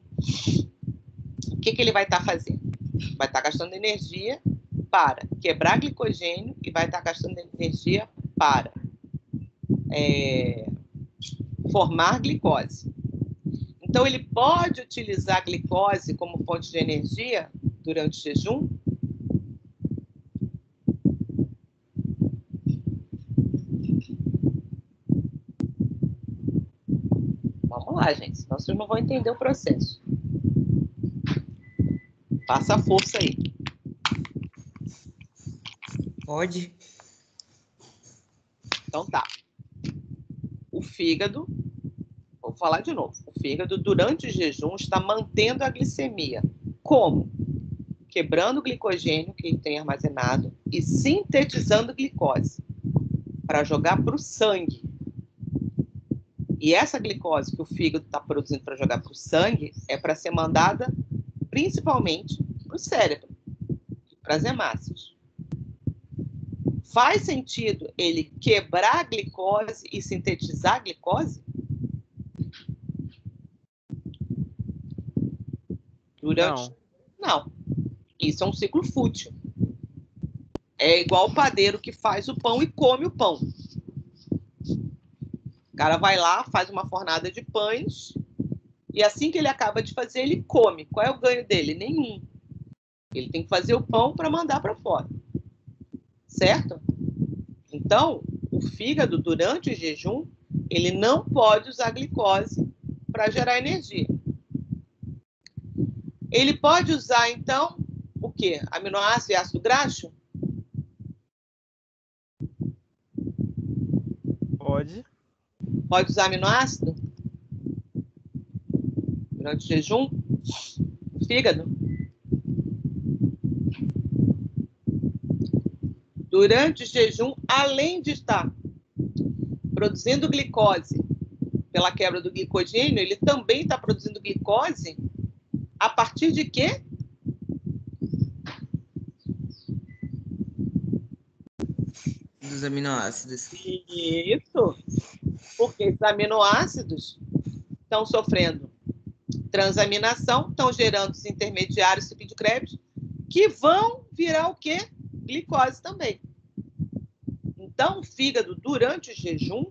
o que ele vai estar fazendo? Vai estar gastando energia para quebrar glicogênio e vai estar gastando energia para formar glicose. Então, ele pode utilizar a glicose como fonte de energia durante o jejum? Vamos lá, gente, senão vocês não vão entender o processo. Faça a força aí. Pode. Então tá. O fígado, vou falar de novo. O fígado, durante o jejum, está mantendo a glicemia. Como? Quebrando o glicogênio que ele tem armazenado e sintetizando glicose para jogar para o sangue. E essa glicose que o fígado está produzindo para jogar para o sangue é para ser mandada principalmente para o cérebro, para as hemácias. Faz sentido ele quebrar a glicose e sintetizar a glicose? Não. Isso é um ciclo fútil. É igual o padeiro que faz o pão e come o pão. O cara vai lá, faz uma fornada de pães e assim que ele acaba de fazer, ele come. Qual é o ganho dele? Nenhum. Ele tem que fazer o pão para mandar para fora. Certo? Então, o fígado, durante o jejum, ele não pode usar glicose para gerar energia. Ele pode usar, então, o quê? Aminoácido e ácido graxo? Pode. Pode usar aminoácido? Durante o jejum? Fígado? Durante o jejum, além de estar produzindo glicose pela quebra do glicogênio, ele também está produzindo glicose a partir de quê? Dos aminoácidos. Isso. Porque esses aminoácidos estão sofrendo transaminação, estão gerando os intermediários ciclo de Krebs, que vão virar o quê? Glicose também. Então, o fígado, durante o jejum,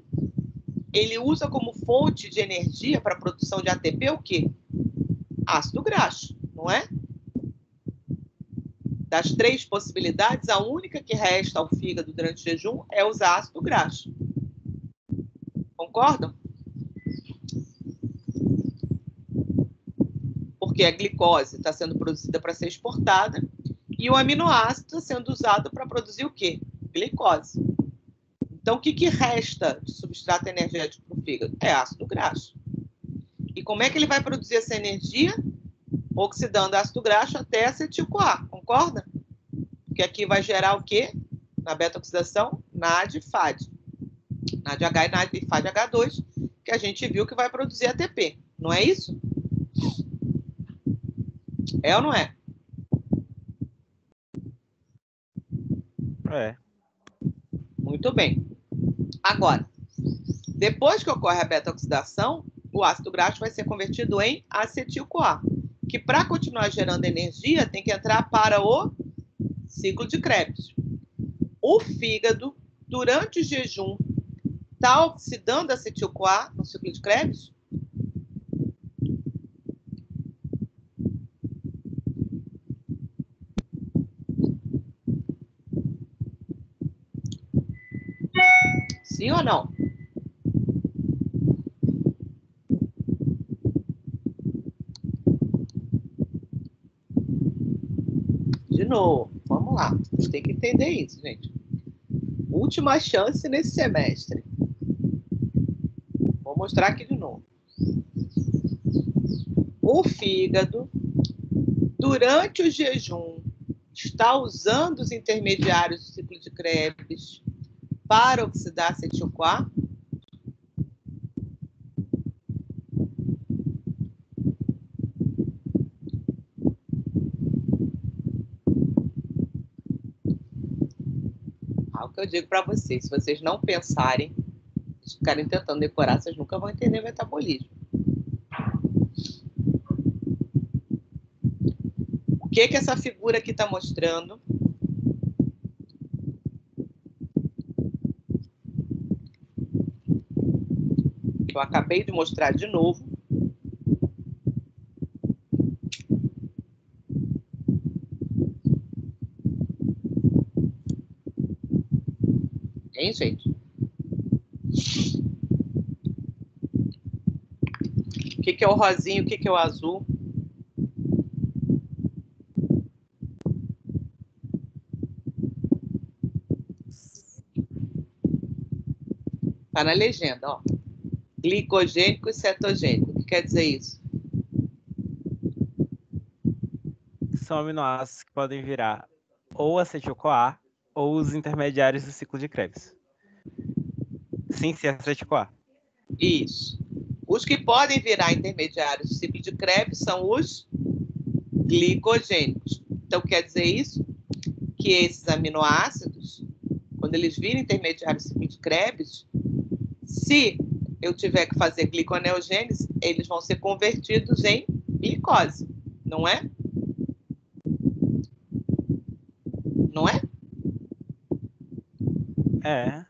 ele usa como fonte de energia para a produção de ATP o quê? Ácido graxo, não é? Das 3 possibilidades, a única que resta ao fígado durante o jejum é usar ácido graxo. Concordam? Porque a glicose está sendo produzida para ser exportada e o aminoácido está sendo usado para produzir o quê? Glicose. Então, o que resta de substrato energético para o fígado? É ácido graxo. E como é que ele vai produzir essa energia? Oxidando ácido graxo até acetil-CoA, concorda? Porque aqui vai gerar o quê? Na beta-oxidação, NAD e FAD. NADH e FADH2, que a gente viu que vai produzir ATP. Não é isso? É ou não é? É. Muito bem. Agora, depois que ocorre a beta-oxidação, o ácido graxo vai ser convertido em acetil-CoA, que para continuar gerando energia tem que entrar para o ciclo de Krebs. O fígado, durante o jejum, está oxidando acetil-CoA no ciclo de Krebs? Sim ou não? De novo, vamos lá. A gente tem que entender isso, gente. Última chance nesse semestre. Vou mostrar aqui de novo. O fígado, durante o jejum, está usando os intermediários do ciclo de Krebs para oxidar acetil-CoA? O que eu digo para vocês, se vocês não pensarem, Se ficarem tentando decorar, vocês nunca vão entender metabolismo. O que que essa figura aqui está mostrando? Eu acabei de mostrar de novo. Hein, gente? O que que é o rosinho? O que que é o azul? Tá na legenda, ó. Glicogênico e cetogênico. O que quer dizer isso? São aminoácidos que podem virar ou acetil-CoA ou os intermediários do ciclo de Krebs. Sem ser acetil-CoA. Isso. Os que podem virar intermediários do ciclo de Krebs são os glicogênicos. Então, quer dizer isso? Que esses aminoácidos, quando eles viram intermediários do ciclo de Krebs, se eu tiver que fazer gliconeogênese, eles vão ser convertidos em glicose, não é? Não é? É.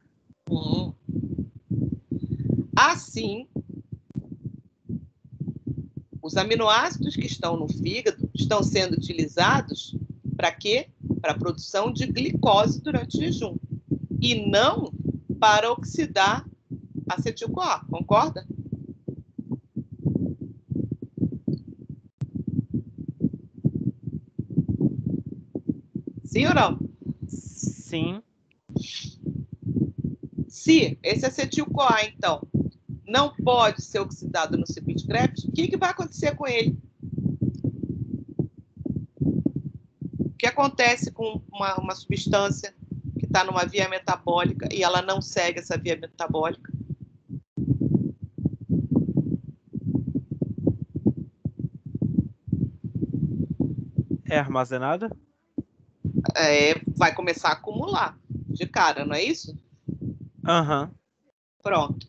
Assim, os aminoácidos que estão no fígado estão sendo utilizados para quê? Para a produção de glicose durante o jejum. E não para oxidar acetil-CoA, concorda? Sim ou não? Sim. Se esse acetil-CoA, então, não pode ser oxidado no ciclo de Krebs, o que que vai acontecer com ele? O que acontece com uma substância que está numa via metabólica e ela não segue essa via metabólica? É armazenado? Vai começar a acumular de cara, não é isso? Aham. Pronto.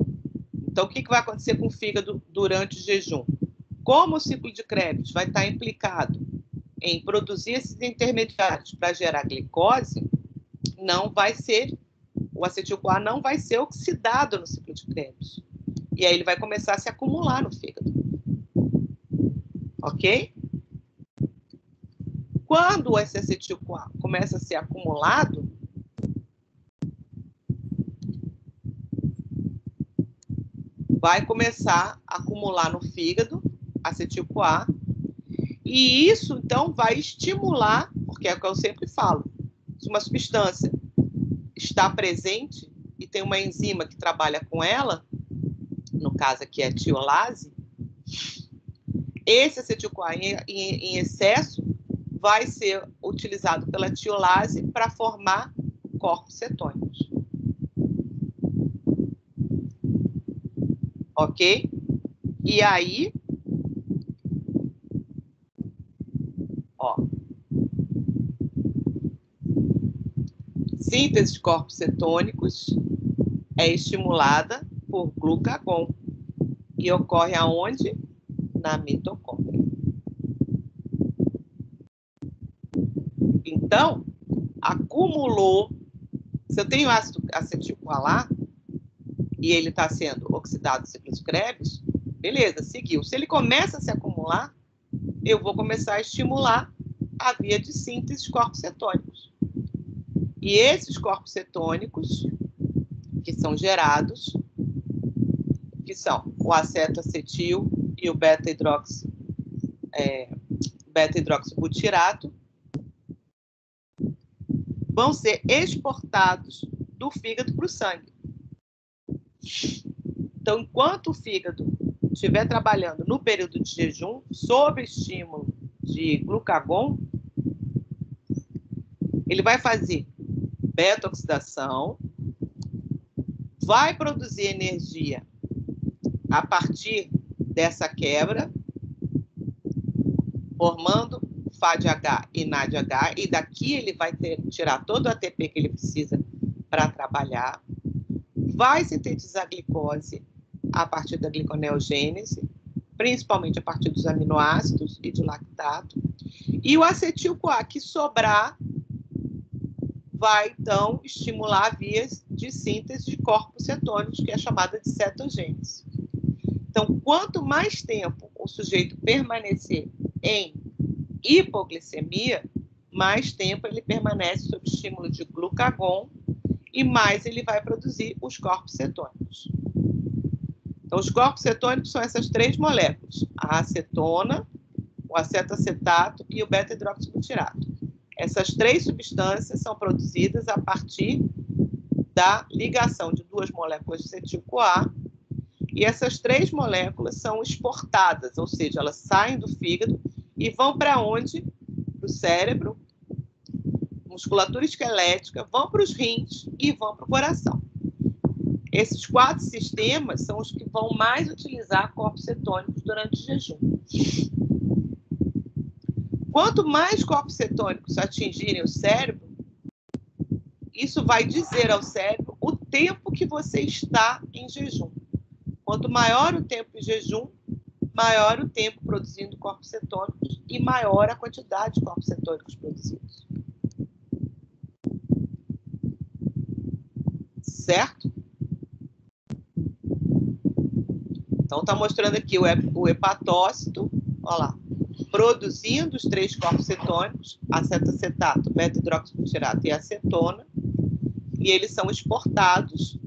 Então, o que que vai acontecer com o fígado durante o jejum? Como o ciclo de Krebs vai estar implicado em produzir esses intermediários para gerar glicose, não vai ser, o acetil-CoA não vai ser oxidado no ciclo de Krebs. E aí ele vai começar a se acumular no fígado. Ok? Quando esse acetil-CoA começa a ser acumulado, vai começar a acumular no fígado acetil-CoA, e isso, então, vai estimular, porque é o que eu sempre falo, se uma substância está presente e tem uma enzima que trabalha com ela, no caso aqui é a tiolase, esse acetil-CoA em excesso vai ser utilizado pela tiolase para formar corpos cetônicos. Ok? E aí, ó, síntese de corpos cetônicos é estimulada por glucagon e ocorre aonde? Na mitocôndria. Então, acumulou. Se eu tenho ácido acetil-CoA lá e ele está sendo oxidado no ciclo de Krebs, beleza, seguiu. Se ele começa a se acumular, eu vou começar a estimular a via de síntese de corpos cetônicos. E esses corpos cetônicos que são gerados, que são o acetoacetil e o beta-hidroxibutirato, vão ser exportados do fígado para o sangue. Então, enquanto o fígado estiver trabalhando no período de jejum, sob estímulo de glucagon, ele vai fazer beta-oxidação, vai produzir energia a partir dessa quebra, formando FADH e NADH, e daqui ele vai tirar todo o ATP que ele precisa para trabalhar, vai sintetizar glicose a partir da gliconeogênese, principalmente a partir dos aminoácidos e do lactato. E o acetil-CoA que sobrar vai, então, estimular vias de síntese de corpos cetônicos, que é chamada de cetogênese. Então, quanto mais tempo o sujeito permanecer em hipoglicemia, mais tempo ele permanece sob estímulo de glucagon e mais ele vai produzir os corpos cetônicos. Então, os corpos cetônicos são essas 3 moléculas, a acetona, o acetoacetato e o beta-hidroxibutirato. Essas 3 substâncias são produzidas a partir da ligação de 2 moléculas de acetil-CoA, e essas 3 moléculas são exportadas, ou seja, elas saem do fígado e vão para onde? Para o cérebro, musculatura esquelética, vão para os rins e vão para o coração. Esses 4 sistemas são os que vão mais utilizar corpos cetônicos durante o jejum. Quanto mais corpos cetônicos atingirem o cérebro, isso vai dizer ao cérebro o tempo que você está em jejum. Quanto maior o tempo em jejum, maior o tempo produzindo corpos cetônicos e maior a quantidade de corpos cetônicos produzidos. Certo? Então, está mostrando aqui o hepatócito, olha lá, produzindo os 3 corpos cetônicos, acetoacetato, beta-hidroxibutirato e acetona, e eles são exportados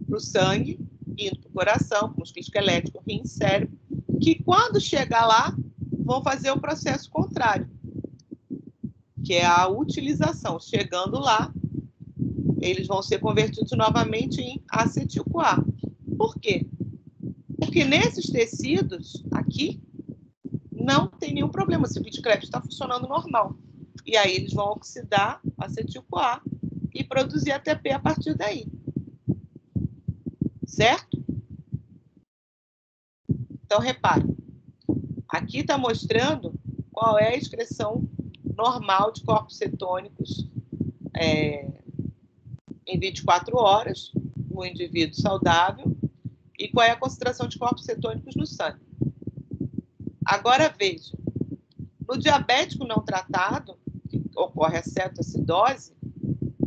para o sangue, indo para o coração, músculo esquelético, rim, cérebro, que quando chegar lá, vão fazer o processo contrário, que é a utilização. Chegando lá, eles vão ser convertidos novamente em acetil-CoA. Por quê? Porque nesses tecidos aqui, não tem nenhum problema, o ciclo de Krebs está funcionando normal. E aí eles vão oxidar acetil-CoA e produzir ATP a partir daí. Certo? Então, repare. Aqui está mostrando qual é a excreção normal de corpos cetônicos em 24 horas, no indivíduo saudável, e qual é a concentração de corpos cetônicos no sangue. Agora, veja, no diabético não tratado, que ocorre a cetoacidose,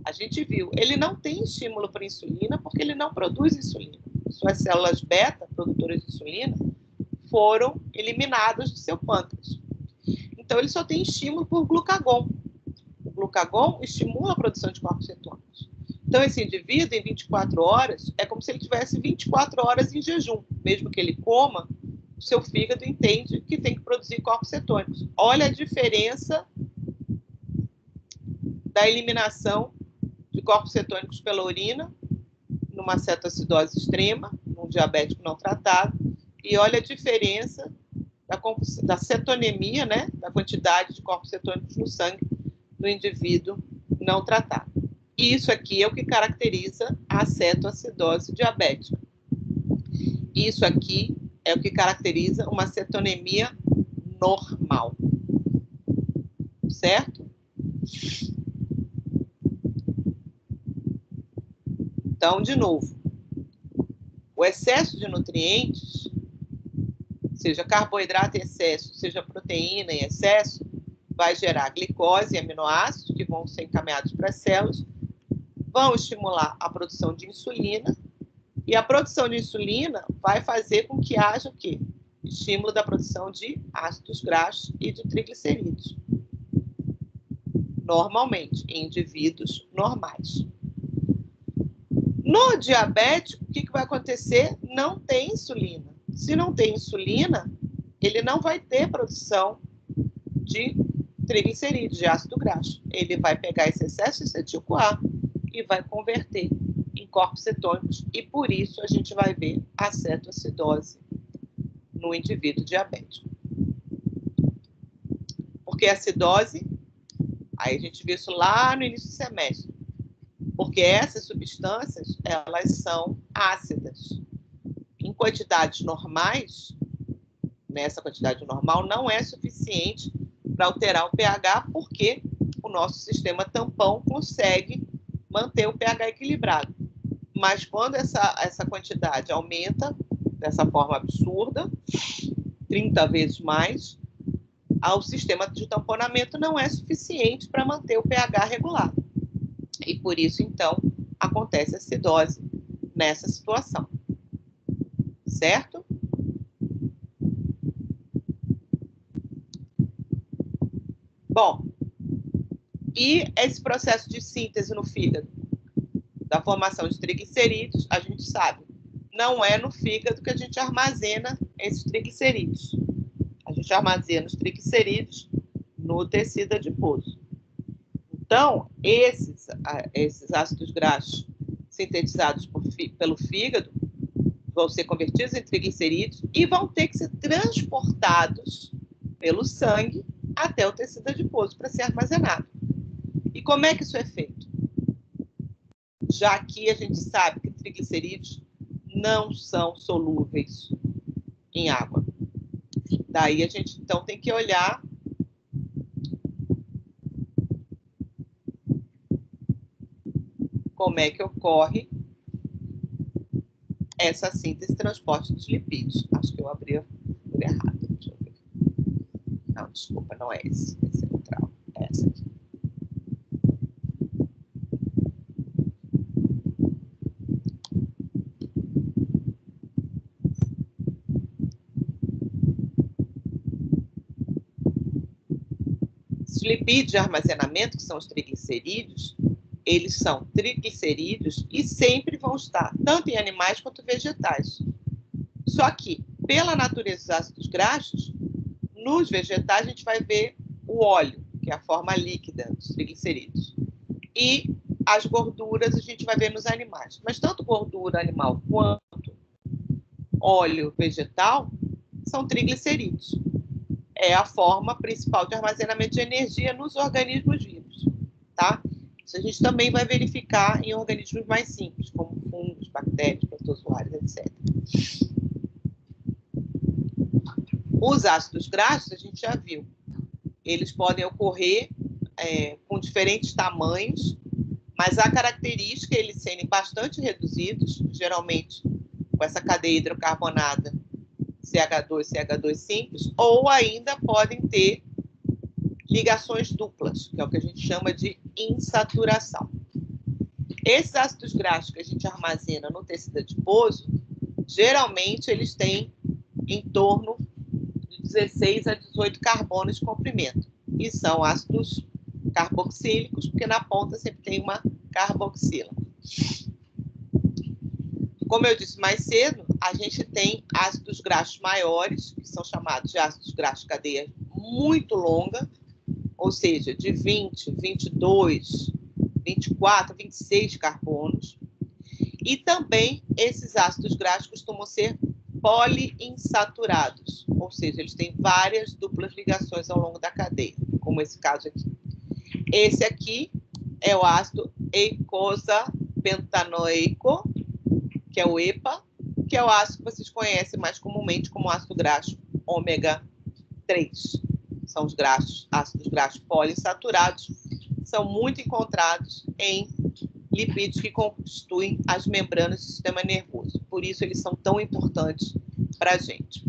a gente viu, ele não tem estímulo para insulina porque ele não produz insulina. Suas células beta, produtoras de insulina, foram eliminadas do seu pâncreas. Então, ele só tem estímulo por glucagon. O glucagon estimula a produção de corpos cetônicos. Então, esse indivíduo, em 24 horas, é como se ele tivesse 24 horas em jejum. Mesmo que ele coma, o seu fígado entende que tem que produzir corpos cetônicos. Olha a diferença da eliminação de corpos cetônicos pela urina, numa cetoacidose extrema, num diabético não tratado, e olha a diferença da cetonemia, né, da quantidade de corpos cetônicos no sangue do indivíduo não tratado. E isso aqui é o que caracteriza a cetoacidose diabética. Isso aqui é o que caracteriza uma cetonemia normal. Certo? Então, de novo, o excesso de nutrientes, seja carboidrato em excesso, seja proteína em excesso, vai gerar glicose e aminoácidos que vão ser encaminhados para as células, vão estimular a produção de insulina, e a produção de insulina vai fazer com que haja o quê? Estímulo da produção de ácidos graxos e de triglicerídeos. Normalmente, em indivíduos normais. No diabético, o que vai acontecer? Não tem insulina. Se não tem insulina, ele não vai ter produção de triglicerídeos, de ácido graxo. Ele vai pegar esse excesso de acetil-CoA e vai converter em corpos cetônicos, e por isso a gente vai ver a cetoacidose no indivíduo diabético. Porque a acidose, aí a gente viu isso lá no início do semestre, porque essas substâncias, elas são ácidas. Em quantidades normais, nessa quantidade normal, não é suficiente para alterar o pH, porque o nosso sistema tampão consegue manter o pH equilibrado. Mas quando essa quantidade aumenta dessa forma absurda, 30 vezes mais, o sistema de tamponamento não é suficiente para manter o pH regulado. E por isso, então, acontece a acidose nessa situação. Certo? Bom, e esse processo de síntese no fígado, da formação de triglicerídeos, a gente sabe, não é no fígado que a gente armazena esses triglicerídeos. A gente armazena os triglicerídeos no tecido adiposo. Então, esses ácidos graxos sintetizados pelo fígado vão ser convertidos em triglicerídeos e vão ter que ser transportados pelo sangue até o tecido adiposo para ser armazenado. E como é que isso é feito? Já que a gente sabe que triglicerídeos não são solúveis em água. Daí a gente, então, tem que olhar como é que ocorre essa síntese e transporte dos lipídios. Acho que eu abri por errado. Deixa eu ver. Não, desculpa, não é esse. Esse é neutral. É essa aqui. Os lipídios de armazenamento, que são os triglicerídeos, eles são triglicerídeos e sempre vão estar, tanto em animais quanto vegetais. Só que, pela natureza dos ácidos graxos, nos vegetais a gente vai ver o óleo, que é a forma líquida dos triglicerídeos. E as gorduras a gente vai ver nos animais. Mas tanto gordura animal quanto óleo vegetal são triglicerídeos. É a forma principal de armazenamento de energia nos organismos vivos, tá? Isso a gente também vai verificar em organismos mais simples, como fungos, bactérias, protozoários, etc. Os ácidos graxos, a gente já viu, eles podem ocorrer com diferentes tamanhos, mas a característica é eles serem bastante reduzidos, geralmente com essa cadeia hidrocarbonada CH2, CH2 simples, ou ainda podem ter ligações duplas, que é o que a gente chama de insaturação. Esses ácidos graxos que a gente armazena no tecido adiposo, geralmente eles têm em torno de 16 a 18 carbonos de comprimento. E são ácidos carboxílicos, porque na ponta sempre tem uma carboxila. Como eu disse mais cedo, a gente tem ácidos graxos maiores, que são chamados de ácidos graxos de cadeia muito longa, ou seja, de 20, 22, 24, 26 carbonos. E também esses ácidos graxos costumam ser poliinsaturados, ou seja, eles têm várias duplas ligações ao longo da cadeia, como esse caso aqui. Esse aqui é o ácido eicosapentanoico, que é o EPA, que é o ácido que vocês conhecem mais comumente como ácido graxo ômega 3. São os ácidos graxos poliinsaturados, são muito encontrados em lipídios que constituem as membranas do sistema nervoso. Por isso, eles são tão importantes para a gente.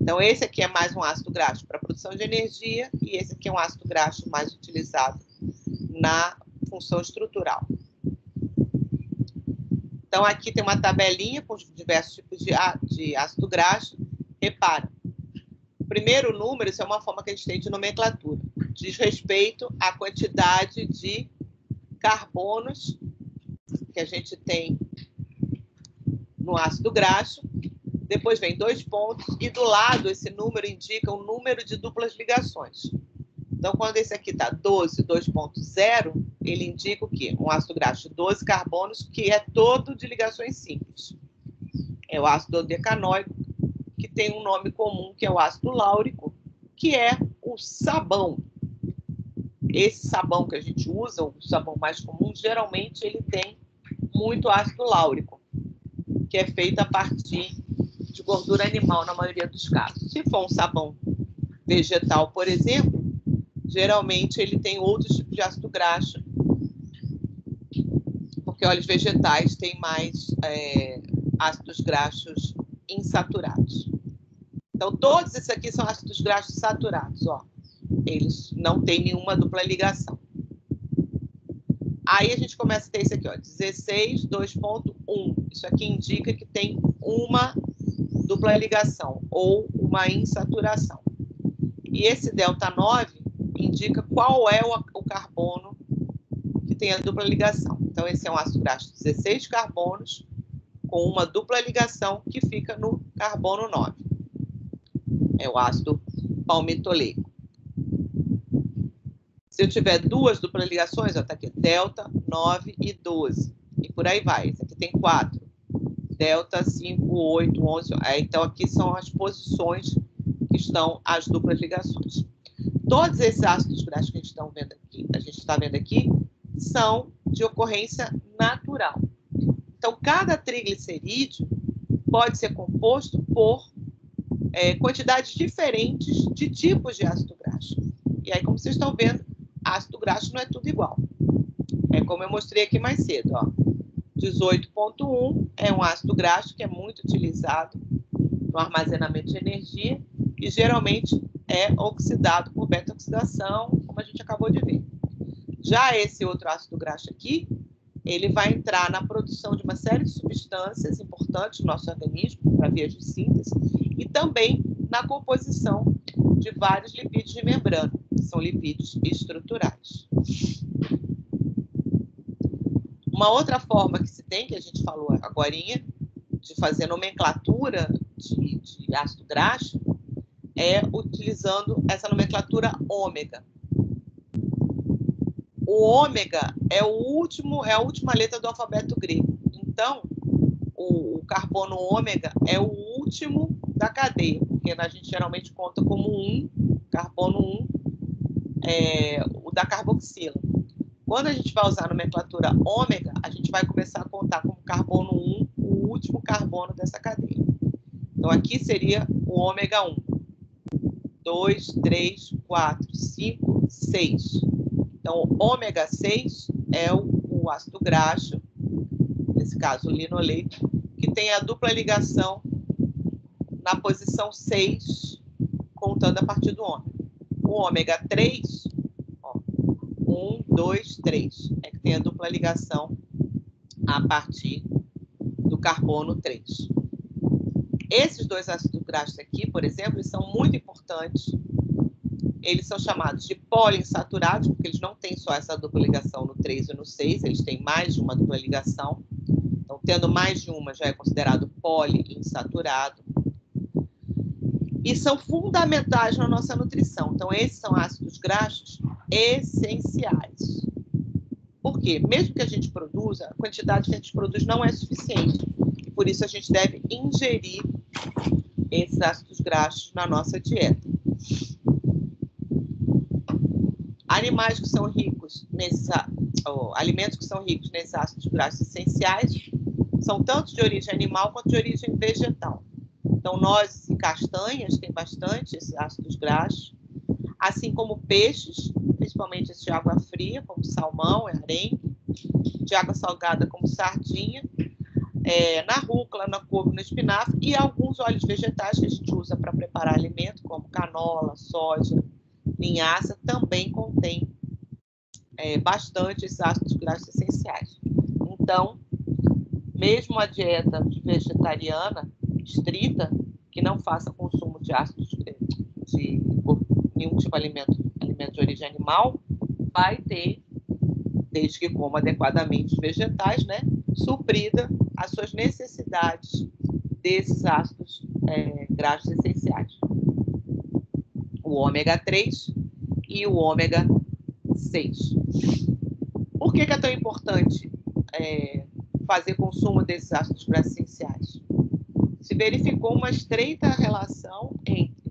Então, esse aqui é mais um ácido graxo para a produção de energia e esse aqui é um ácido graxo mais utilizado na função estrutural. Então, aqui tem uma tabelinha com os diversos tipos de ácido graxo. Repara, o primeiro número, isso é uma forma que a gente tem de nomenclatura, diz respeito à quantidade de carbonos que a gente tem no ácido graxo. Depois vem 2 pontos e do lado esse número indica o número de duplas ligações. Então, quando esse aqui está 12, 2.0, ele indica o quê? Um ácido graxo de 12 carbonos, que é todo de ligações simples. É o ácido dodecanoico, que tem um nome comum, que é o ácido láurico, que é o sabão. Esse sabão que a gente usa, o sabão mais comum, geralmente ele tem muito ácido láurico, que é feito a partir de gordura animal, na maioria dos casos. Se for um sabão vegetal, por exemplo, geralmente ele tem outros tipos de ácido graxo, porque porque óleos vegetais têm mais ácidos graxos insaturados. Então, todos esses aqui são ácidos graxos saturados, ó. Eles não têm nenhuma dupla ligação. Aí a gente começa a ter esse aqui, ó, 16, 2.1. Isso aqui indica que tem uma dupla ligação ou uma insaturação. E esse delta 9 indica qual é o carbono que tem a dupla ligação. Então, esse é um ácido graxo de 16 carbonos com uma dupla ligação que fica no carbono 9. É o ácido palmitoleico. Se eu tiver duas duplas ligações, está aqui, delta, 9 e 12. E por aí vai. Esse aqui tem 4. Delta, 5, 8, 11. Então, aqui são as posições que estão as duplas ligações. Todos esses ácidos graxos que a gente está vendo aqui, são de ocorrência natural. Então, cada triglicerídeo pode ser composto por quantidades diferentes de tipos de ácido graxo. E aí, como vocês estão vendo, ácido graxo não é tudo igual. É como eu mostrei aqui mais cedo, ó. 18.1 é um ácido graxo que é muito utilizado no armazenamento de energia e geralmente é oxidado por beta-oxidação, como a gente acabou de ver. Já esse outro ácido graxo aqui, ele vai entrar na produção de uma série de substâncias importantes no nosso organismo, para vias de síntese, e também na composição de vários lipídios de membrana, que são lipídios estruturais. Uma outra forma que se tem, que a gente falou agorinha, de fazer nomenclatura de ácido graxo, é utilizando essa nomenclatura ômega. O ômega é a última letra do alfabeto grego. Então, o carbono ômega é o último da cadeia, porque a gente geralmente conta como 1, carbono 1, o da carboxila. Quando a gente vai usar a nomenclatura ômega, a gente vai começar a contar como carbono 1 o último carbono dessa cadeia. Então, aqui seria o ômega 1. 2, 3, 4, 5, 6. Então, o ômega 6 é o ácido graxo, nesse caso o linoleico, que tem a dupla ligação na posição 6, contando a partir do ômega. O ômega 3, ó, 1, 2, 3, é que tem a dupla ligação a partir do carbono 3. Esses dois ácidos graxos aqui, por exemplo, eles são muito importantes. Eles são chamados de poliinsaturados, porque eles não têm só essa dupla ligação no 3 e no 6, eles têm mais de uma dupla ligação. Então, tendo mais de uma, já é considerado poliinsaturado. E são fundamentais na nossa nutrição. Então, esses são ácidos graxos essenciais. Por quê? Mesmo que a gente produza, a quantidade que a gente produz não é suficiente. E por isso a gente deve ingerir esses ácidos graxos na nossa dieta. Alimentos que são ricos nesses ácidos graxos essenciais são tanto de origem animal quanto de origem vegetal. Então, nozes e castanhas têm bastante esses ácidos graxos, assim como peixes, principalmente esses de água fria, como salmão e arenque, de água salgada, como sardinha, na rúcula, na couve, no espinafre, e alguns óleos vegetais que a gente usa para preparar alimento, como canola, soja, linhaça, também contém bastante esses ácidos graxos essenciais. Então, mesmo a dieta vegetariana estrita, que não faça consumo de ácidos de nenhum tipo de alimento de origem animal, vai ter, desde que coma adequadamente os vegetais, né, suprida as suas necessidades desses ácidos graxos essenciais. O ômega 3 e o ômega 6. Por que é tão importante fazer consumo desses ácidos graxos essenciais? Se verificou uma estreita relação entre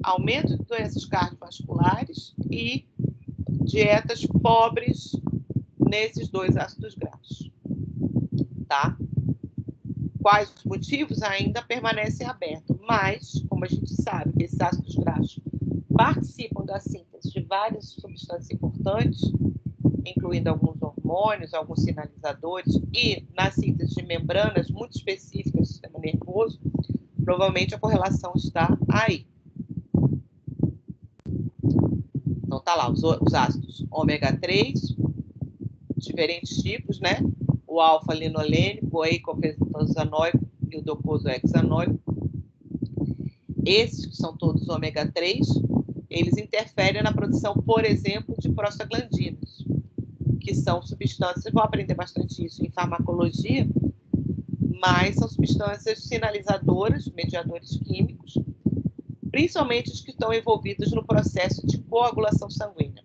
aumento de doenças cardiovasculares e dietas pobres nesses dois ácidos graxos. Tá? Quais os motivos ainda permanecem abertos, mas, como a gente sabe que esses ácidos graxos participam da síntese de várias substâncias importantes, incluindo alguns hormônios, hormônios, alguns sinalizadores, e na síntese de membranas muito específicas do sistema nervoso, provavelmente a correlação está aí. Então, tá lá, os ácidos ômega 3, diferentes tipos, né? O alfa-linolênico, o eicopentosanoico e o docosahexanoico. Esses, que são todos ômega 3, eles interferem na produção, por exemplo, de prostaglandinas, que são substâncias, vou aprender bastante isso em farmacologia, mas são substâncias sinalizadoras, mediadores químicos, principalmente os que estão envolvidos no processo de coagulação sanguínea.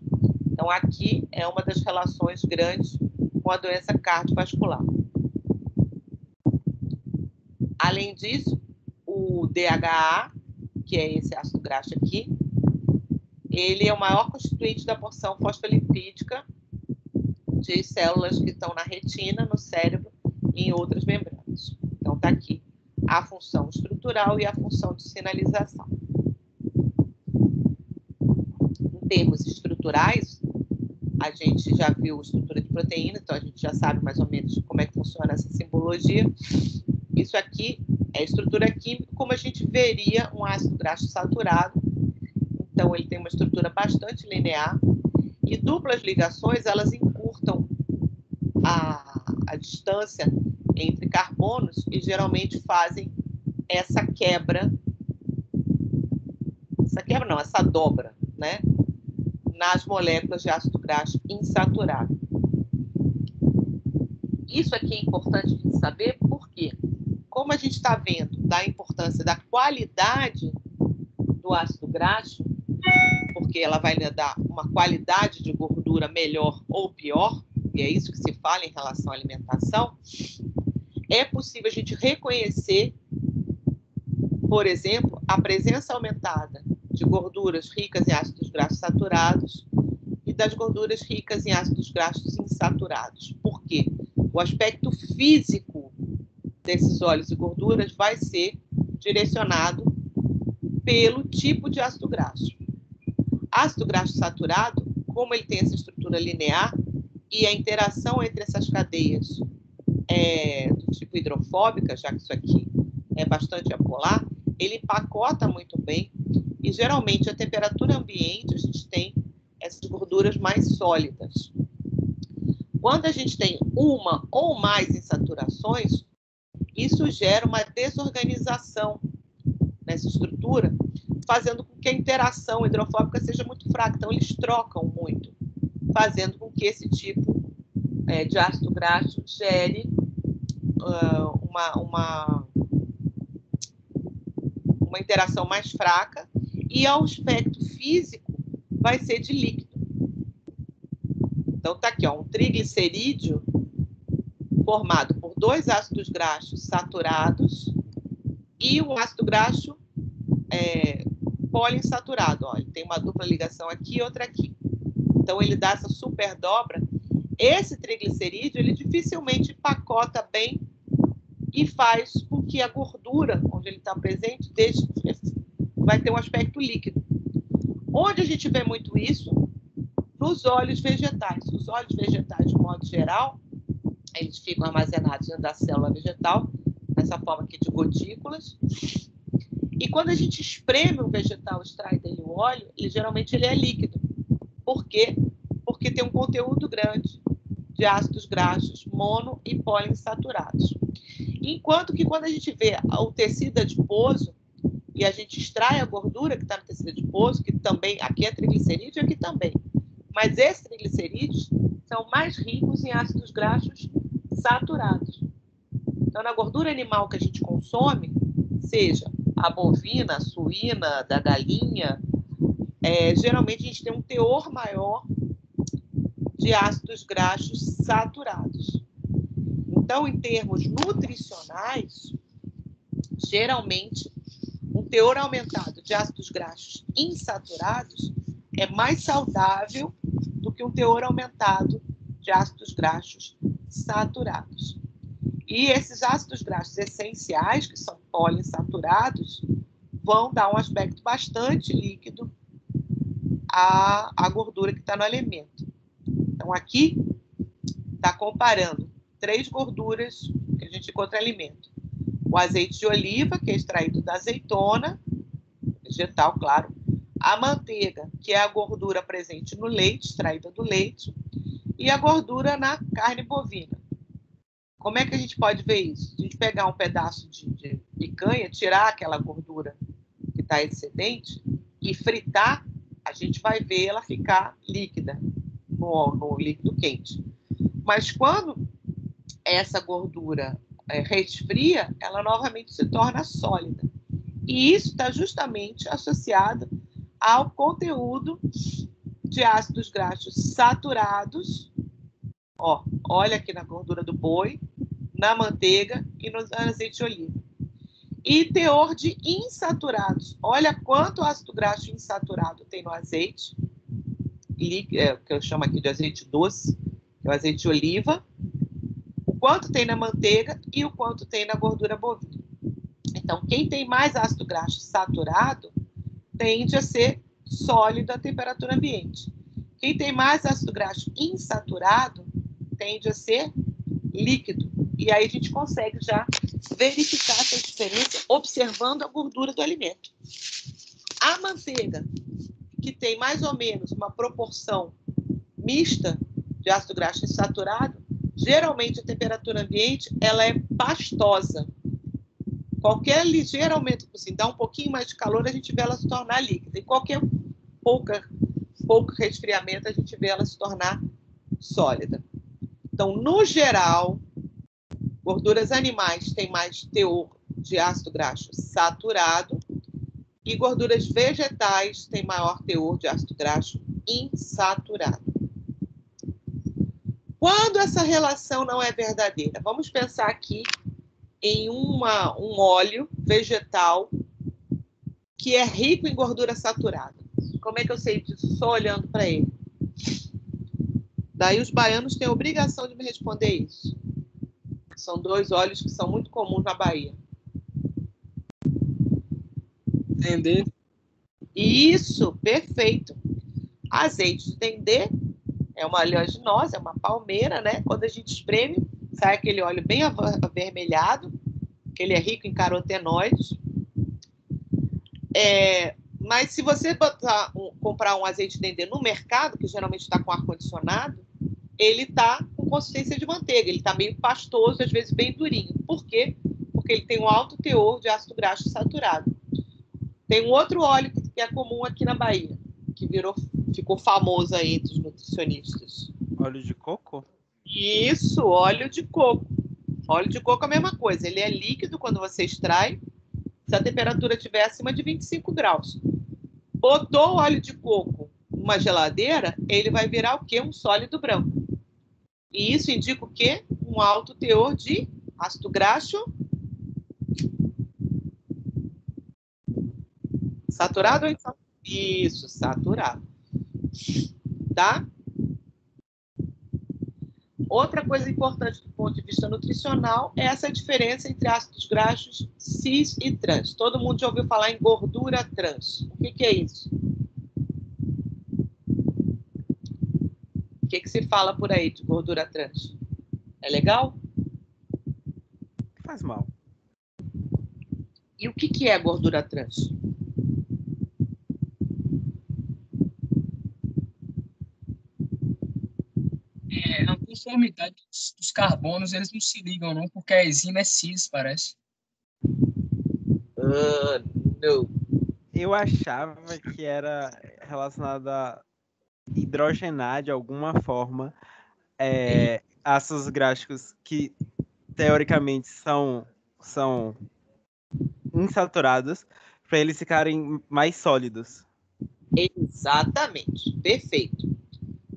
Então, aqui é uma das relações grandes com a doença cardiovascular. Além disso, o DHA, que é esse ácido graxo aqui, ele é o maior constituinte da porção fosfolipídica de células que estão na retina, no cérebro e em outras membranas. Então, está aqui a função estrutural e a função de sinalização. Em termos estruturais, a gente já viu a estrutura de proteína, então a gente já sabe mais ou menos como é que funciona essa simbologia. Isso aqui é a estrutura química, como a gente veria um ácido graxo saturado. Então, ele tem uma estrutura bastante linear. E duplas ligações, elas encurtam a distância entre carbonos e geralmente fazem essa quebra. Essa dobra, né? Nas moléculas de ácido graxo insaturado. Isso aqui é importante de saber porque, como a gente está vendo da importância da qualidade do ácido graxo, porque ela vai lhe dar uma qualidade de gordura melhor ou pior, e é isso que se fala em relação à alimentação, é possível a gente reconhecer, por exemplo, a presença aumentada de gorduras ricas em ácidos graxos saturados e das gorduras ricas em ácidos graxos insaturados. Por quê? O aspecto físico desses óleos e gorduras vai ser direcionado pelo tipo de ácido graxo. Ácido graxo saturado, como ele tem essa estrutura linear e a interação entre essas cadeias do tipo hidrofóbica, já que isso aqui é bastante apolar, ele empacota muito bem e geralmente a temperatura ambiente a gente tem essas gorduras mais sólidas. Quando a gente tem uma ou mais insaturações, isso gera uma desorganização nessa estrutura, fazendo com que a interação hidrofóbica seja muito fraca. Então, eles trocam muito, fazendo com que esse tipo de ácido graxo gere uma interação mais fraca e, ao aspecto físico, vai ser de líquido. Então, está aqui, ó, um triglicerídeo formado por dois ácidos graxos saturados e um ácido graxo poliinsaturado. Ó, ele tem uma dupla ligação aqui e outra aqui. Então, ele dá essa superdobra. Esse triglicerídeo, ele dificilmente empacota bem e faz com que a gordura, onde ele está presente, vai ter um aspecto líquido. Onde a gente vê muito isso? Nos óleos vegetais. Os óleos vegetais, de modo geral, eles ficam armazenados dentro da célula vegetal, nessa forma aqui de gotículas. E quando a gente espreme o vegetal, extrai dele o óleo, geralmente ele é líquido. Por quê? Porque tem um conteúdo grande de ácidos graxos mono e poliinsaturados. Enquanto que quando a gente vê o tecido adiposo e a gente extrai a gordura que está no tecido adiposo, que também, aqui é triglicerídeo, aqui também. Mas esses triglicerídeos são mais ricos em ácidos graxos saturados. Então, na gordura animal que a gente consome, seja a bovina, a suína, da galinha, geralmente a gente tem um teor maior de ácidos graxos saturados. Então, em termos nutricionais, geralmente, um teor aumentado de ácidos graxos insaturados é mais saudável do que um teor aumentado de ácidos graxos saturados. E esses ácidos graxos essenciais, que são poliinsaturados, vão dar um aspecto bastante líquido à gordura que está no alimento. Então, aqui, está comparando 3 gorduras que a gente encontra em alimento. O azeite de oliva, que é extraído da azeitona, vegetal, claro. A manteiga, que é a gordura presente no leite, extraída do leite. E a gordura na carne bovina. Como é que a gente pode ver isso? Se a gente pegar um pedaço de picanha, tirar aquela gordura que está excedente e fritar, a gente vai ver ela ficar líquida no líquido quente. Mas quando essa gordura resfria, ela novamente se torna sólida. E isso está justamente associado ao conteúdo de ácidos graxos saturados. Ó, olha aqui na gordura do boi, na manteiga e no azeite de oliva. E teor de insaturados. Olha quanto ácido graxo insaturado tem no azeite, que eu chamo aqui de azeite doce, que é o azeite de oliva, o quanto tem na manteiga e o quanto tem na gordura bovina. Então, quem tem mais ácido graxo saturado tende a ser sólido à temperatura ambiente. Quem tem mais ácido graxo insaturado tende a ser líquido. E aí a gente consegue já verificar essa diferença observando a gordura do alimento. A manteiga, que tem mais ou menos uma proporção mista de ácido graxo insaturado, geralmente a temperatura ambiente ela é pastosa. Qualquer ligeiro aumento, assim, dá um pouquinho mais de calor, a gente vê ela se tornar líquida. E qualquer pouco resfriamento, a gente vê ela se tornar sólida. Então, no geral, gorduras animais têm mais teor de ácido graxo saturado e gorduras vegetais têm maior teor de ácido graxo insaturado. Quando essa relação não é verdadeira? Vamos pensar aqui em um óleo vegetal que é rico em gordura saturada. Como é que eu sei disso? Só olhando para ele. Daí os baianos têm a obrigação de me responder isso. São 2 óleos que são muito comuns na Bahia. Dendê. Isso, perfeito. Azeite de dendê é uma oleaginosa, é uma palmeira, né? Quando a gente espreme, sai aquele óleo bem avermelhado, que ele é rico em carotenoides. Mas se você comprar um azeite de dendê no mercado, que geralmente está com ar-condicionado, ele está com consistência de manteiga, ele está meio pastoso, às vezes bem durinho. Por quê? Porque ele tem um alto teor de ácido graxo saturado. Tem um outro óleo que é comum aqui na Bahia, que ficou famoso aí entre os nutricionistas. Óleo de coco? Isso, óleo de coco. Óleo de coco é a mesma coisa, ele é líquido quando você extrai, se a temperatura estiver acima de 25 graus. Botou o óleo de coco numa geladeira, ele vai virar o quê? Um sólido branco. E isso indica o quê? Um alto teor de ácido graxo saturado ou insaturado? Isso, saturado. Tá? Outra coisa importante do ponto de vista nutricional é essa diferença entre ácidos graxos cis e trans. Todo mundo já ouviu falar em gordura trans. O que é isso? O que se fala por aí de gordura trans? É legal? Faz mal. E o que é gordura trans? A conformidade dos carbonos, eles não se ligam, não, porque a enzima é cis, parece. Não. Eu achava que era relacionado a hidrogenar de alguma forma ácidos graxos que teoricamente são insaturados para eles ficarem mais sólidos. Exatamente, perfeito.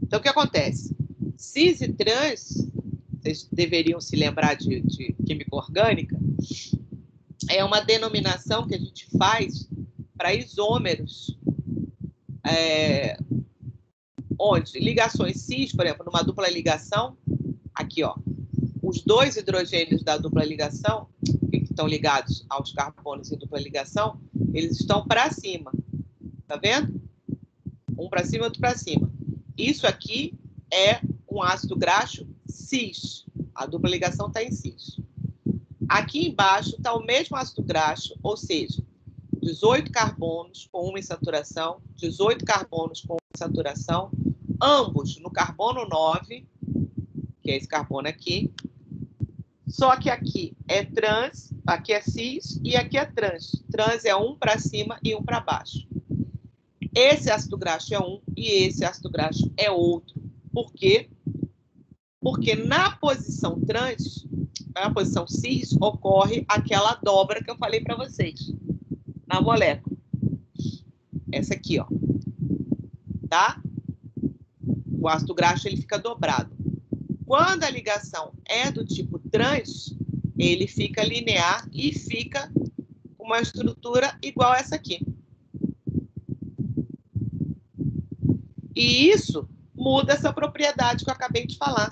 Então, o que acontece? Cis e trans, vocês deveriam se lembrar de química orgânica, é uma denominação que a gente faz para isômeros, onde ligações cis, por exemplo, numa dupla ligação, aqui, ó, os 2 hidrogênios da dupla ligação, que estão ligados aos carbonos em dupla ligação, eles estão para cima. Tá vendo? Um para cima, outro para cima. Isso aqui é um ácido graxo cis. cis. A dupla ligação está em cis. Aqui embaixo está o mesmo ácido graxo, ou seja, 18 carbonos com uma insaturação, 18 carbonos com uma insaturação, ambos no carbono 9, que é esse carbono aqui, só que aqui é trans, aqui é cis e aqui é trans. Trans é um para cima e um para baixo. Esse ácido graxo é um e esse ácido graxo é outro. Por quê? Porque na posição trans, na posição cis, ocorre aquela dobra que eu falei para vocês, na molécula. Essa aqui, ó. Tá? O ácido graxo ele fica dobrado. Quando a ligação é do tipo trans, ele fica linear e fica com uma estrutura igual a essa aqui. E isso muda essa propriedade que eu acabei de falar,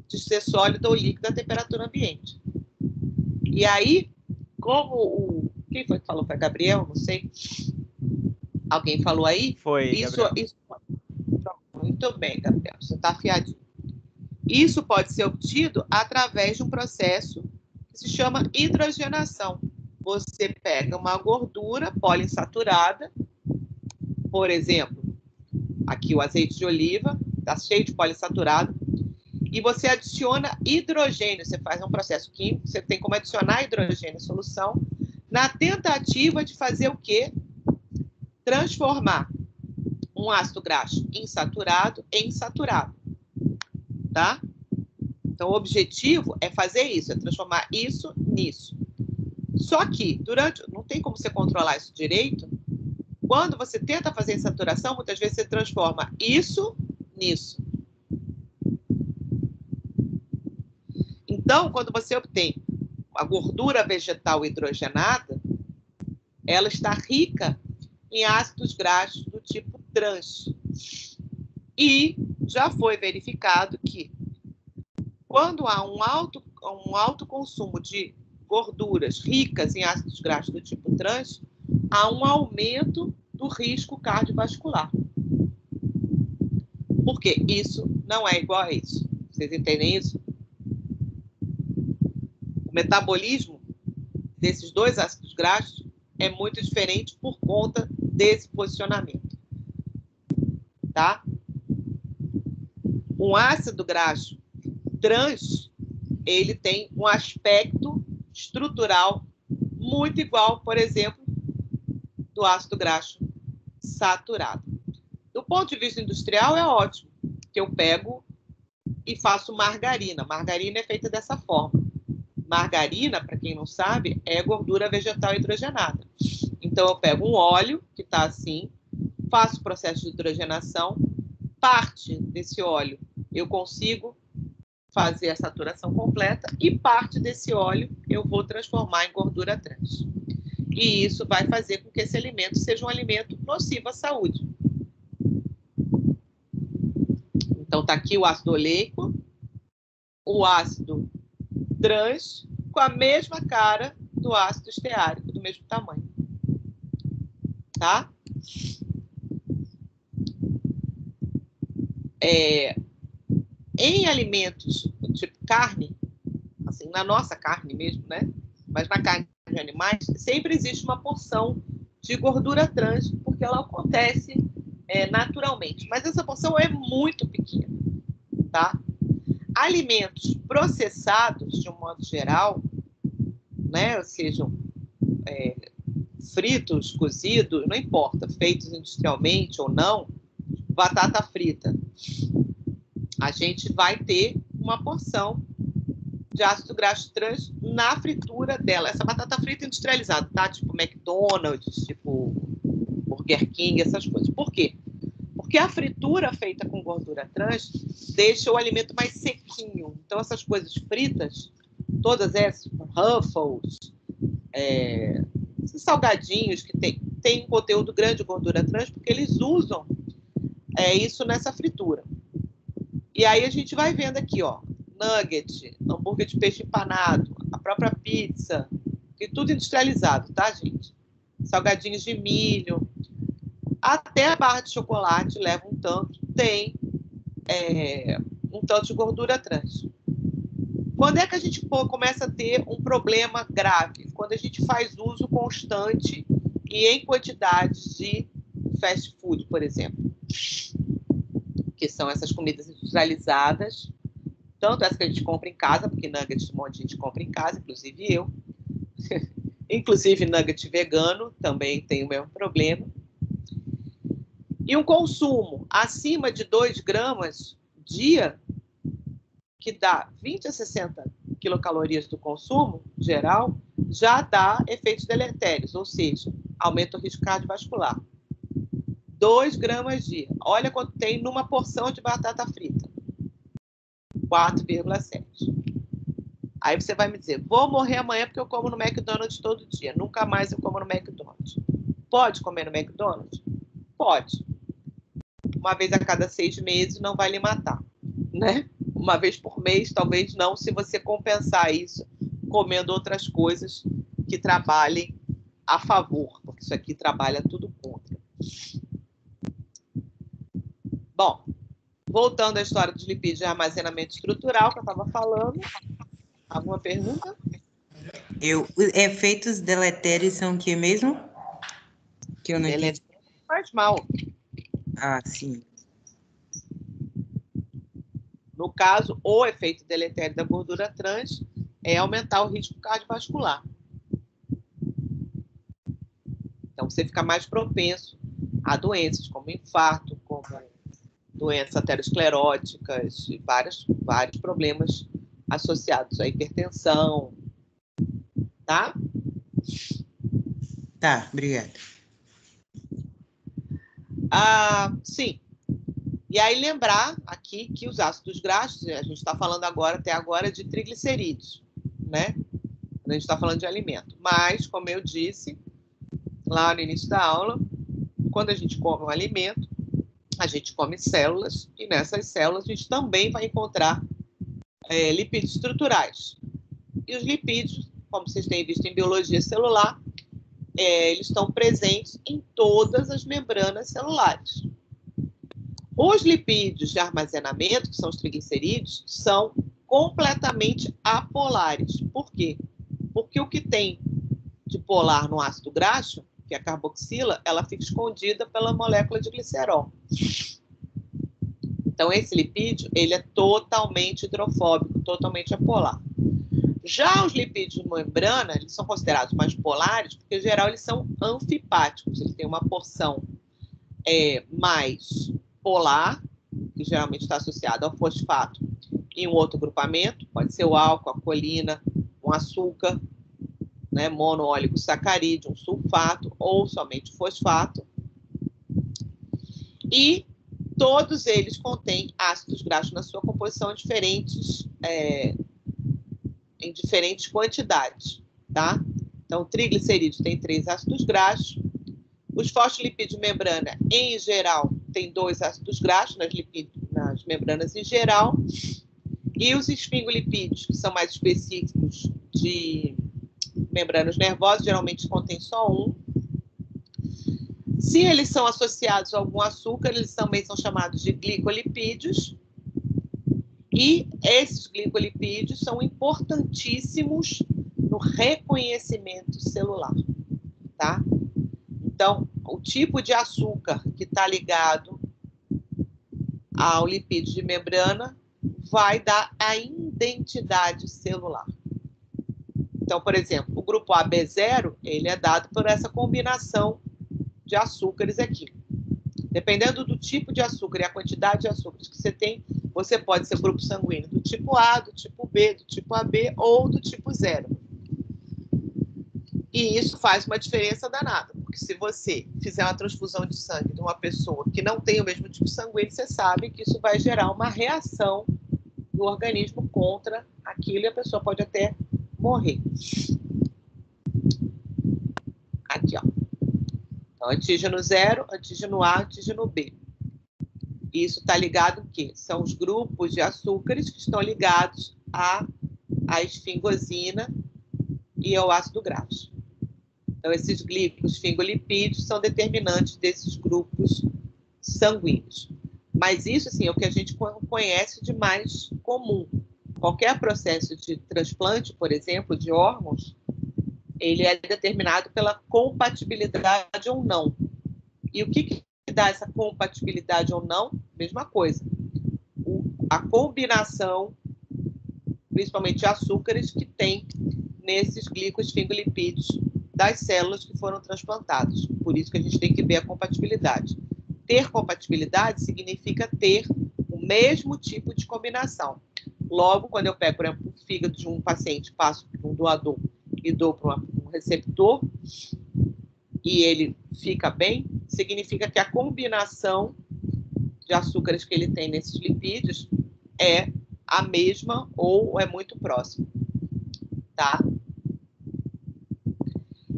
de ser sólido ou líquido à temperatura ambiente. E aí, como o... Quem foi que falou? Foi Gabriel? Não sei. Alguém falou aí? Foi, isso, Gabriel. isso... Muito bem, Gabriel. Você está afiadinho. Isso pode ser obtido através de um processo que se chama hidrogenação. Você pega uma gordura poliinsaturada, por exemplo, aqui o azeite de oliva, está cheio de poliinsaturado, e você adiciona hidrogênio. Você faz um processo químico, você tem como adicionar hidrogênio à solução, na tentativa de fazer o quê? Transformar um ácido graxo insaturado em saturado. Tá? Então, o objetivo é fazer isso, é transformar isso nisso. Só que, não tem como você controlar isso direito. Quando você tenta fazer insaturação, muitas vezes você transforma isso nisso. Então, quando você obtém a gordura vegetal hidrogenada, ela está rica em ácidos graxos do tipo trans. E já foi verificado que quando há um alto consumo de gorduras ricas em ácidos graxos do tipo trans, há um aumento do risco cardiovascular. Por quê? Isso não é igual a isso. Vocês entendem isso? O metabolismo desses dois ácidos graxos é muito diferente por conta desse posicionamento. Tá? Um ácido graxo trans, ele tem um aspecto estrutural muito igual, por exemplo, do ácido graxo saturado. Do ponto de vista industrial, é ótimo, que eu pego e faço margarina. Margarina é feita dessa forma. Margarina, para quem não sabe, é gordura vegetal hidrogenada. Então, eu pego um óleo, que está assim, faço o processo de hidrogenação, parte desse óleo eu consigo fazer a saturação completa e parte desse óleo eu vou transformar em gordura trans. E isso vai fazer com que esse alimento seja um alimento nocivo à saúde. Então, está aqui o ácido oleico, o ácido trans, com a mesma cara do ácido esteárico, do mesmo tamanho. Tá? Em alimentos tipo carne, assim, na nossa carne mesmo, né? Mas na carne de animais, sempre existe uma porção de gordura trans, porque ela acontece naturalmente. Mas essa porção é muito pequena, tá? Alimentos processados, de um modo geral, né? Sejam fritos, cozidos, não importa, feitos industrialmente ou não, batata frita, a gente vai ter uma porção de ácido graxo trans na fritura dela. Essa batata frita industrializada, tá? Tipo McDonald's, tipo Burger King, essas coisas. Por quê? Porque a fritura feita com gordura trans deixa o alimento mais sequinho. Então, essas coisas fritas, todas essas, Ruffles, esses salgadinhos que tem um conteúdo grande de gordura trans, porque eles usam isso nessa fritura. E aí a gente vai vendo aqui, ó, nugget, hambúrguer de peixe empanado, a própria pizza, e tudo industrializado, tá, gente? Salgadinhos de milho, até a barra de chocolate leva um tanto, tem um tanto de gordura trans. Quando é que a gente começa a ter um problema grave? Quando a gente faz uso constante e em quantidades de fast food, por exemplo, que são essas comidas industrializadas, tanto essa que a gente compra em casa, porque nuggets um monte de gente compra em casa, inclusive eu, inclusive nugget vegano, também tem o mesmo problema. E um consumo acima de 2 gramas dia, que dá 20 a 60 quilocalorias do consumo geral, já dá efeitos deletérios, ou seja, aumenta o risco cardiovascular. 2 gramas dia. Olha quanto tem numa porção de batata frita. 4,7. Aí você vai me dizer, vou morrer amanhã porque eu como no McDonald's todo dia. Nunca mais eu como no McDonald's. Pode comer no McDonald's? Pode. Uma vez a cada 6 meses não vai lhe matar, né? Uma vez por mês, talvez não, se você compensar isso comendo outras coisas que trabalhem a favor, porque isso aqui trabalha tudo contra. Bom, voltando à história dos lipídios de armazenamento estrutural que eu estava falando. Alguma pergunta? Efeitos deletérios são o que mesmo? Que eu não entendi. Faz mal. Ah, sim. No caso, o efeito deletério da gordura trans é aumentar o risco cardiovascular. Então, você fica mais propenso a doenças como infarto, como doenças ateroscleróticas e vários problemas associados à hipertensão. Tá? Tá, obrigada. Sim. E aí lembrar aqui que os ácidos graxos, a gente está falando até agora de triglicerídeos, né? Quando a gente está falando de alimento. Mas, como eu disse lá no início da aula, quando a gente come um alimento, a gente come células, e nessas células a gente também vai encontrar lipídios estruturais. E os lipídios, como vocês têm visto em biologia celular, eles estão presentes em todas as membranas celulares. Os lipídios de armazenamento, que são os triglicerídeos, são completamente apolares. Por quê? Porque o que tem de polar no ácido graxo, que é a carboxila, ela fica escondida pela molécula de glicerol. Então, esse lipídio, ele é totalmente hidrofóbico, totalmente apolar. Já os lipídios de membrana, eles são considerados mais polares, porque, em geral, eles são anfipáticos. Eles têm uma porção mais polar, que geralmente está associado ao fosfato, e um outro grupamento, pode ser o álcool, a colina, um açúcar, né, monoóligosacarídeo, um sulfato, ou somente fosfato. E todos eles contêm ácidos graxos na sua composição em diferentes quantidades, tá? Então, o triglicerídeo tem 3 ácidos graxos. Os fosfolipídios de membrana, em geral, tem 2 ácidos graxos nas membranas em geral. E os esfingolipídios, que são mais específicos de membranas nervosas, geralmente contém só 1. Se eles são associados a algum açúcar, eles também são chamados de glicolipídios. E esses glicolipídios são importantíssimos no reconhecimento celular, tá? Então, o tipo de açúcar que está ligado ao lipídio de membrana vai dar a identidade celular. Então, por exemplo, o grupo AB0, ele é dado por essa combinação de açúcares aqui. Dependendo do tipo de açúcar e a quantidade de açúcares que você tem, você pode ser grupo sanguíneo do tipo A, do tipo B, do tipo AB ou do tipo 0. E isso faz uma diferença danada, porque se você fizer uma transfusão de sangue de uma pessoa que não tem o mesmo tipo sanguíneo, você sabe que isso vai gerar uma reação do organismo contra aquilo e a pessoa pode até morrer. Aqui, ó. Então, antígeno 0, antígeno A, antígeno B. Isso está ligado ao quê? São os grupos de açúcares que estão ligados à esfingosina e ao ácido graxo. Então, esses esfingolipídios são determinantes desses grupos sanguíneos. Mas isso, assim, é o que a gente conhece de mais comum. qualquer processo de transplante, por exemplo, de órgãos, ele é determinado pela compatibilidade ou não. E o que dá essa compatibilidade ou não? Mesma coisa. A combinação, principalmente de açúcares, que tem nesses glicoesfingolipídios das células que foram transplantadas. Por isso que a gente tem que ver a compatibilidade. Ter compatibilidade significa ter o mesmo tipo de combinação. Logo, quando eu pego, por exemplo, o fígado de um paciente, passo para um doador e dou para um receptor, e ele fica bem, significa que a combinação de açúcares que ele tem nesses lipídios é a mesma ou é muito próxima, tá?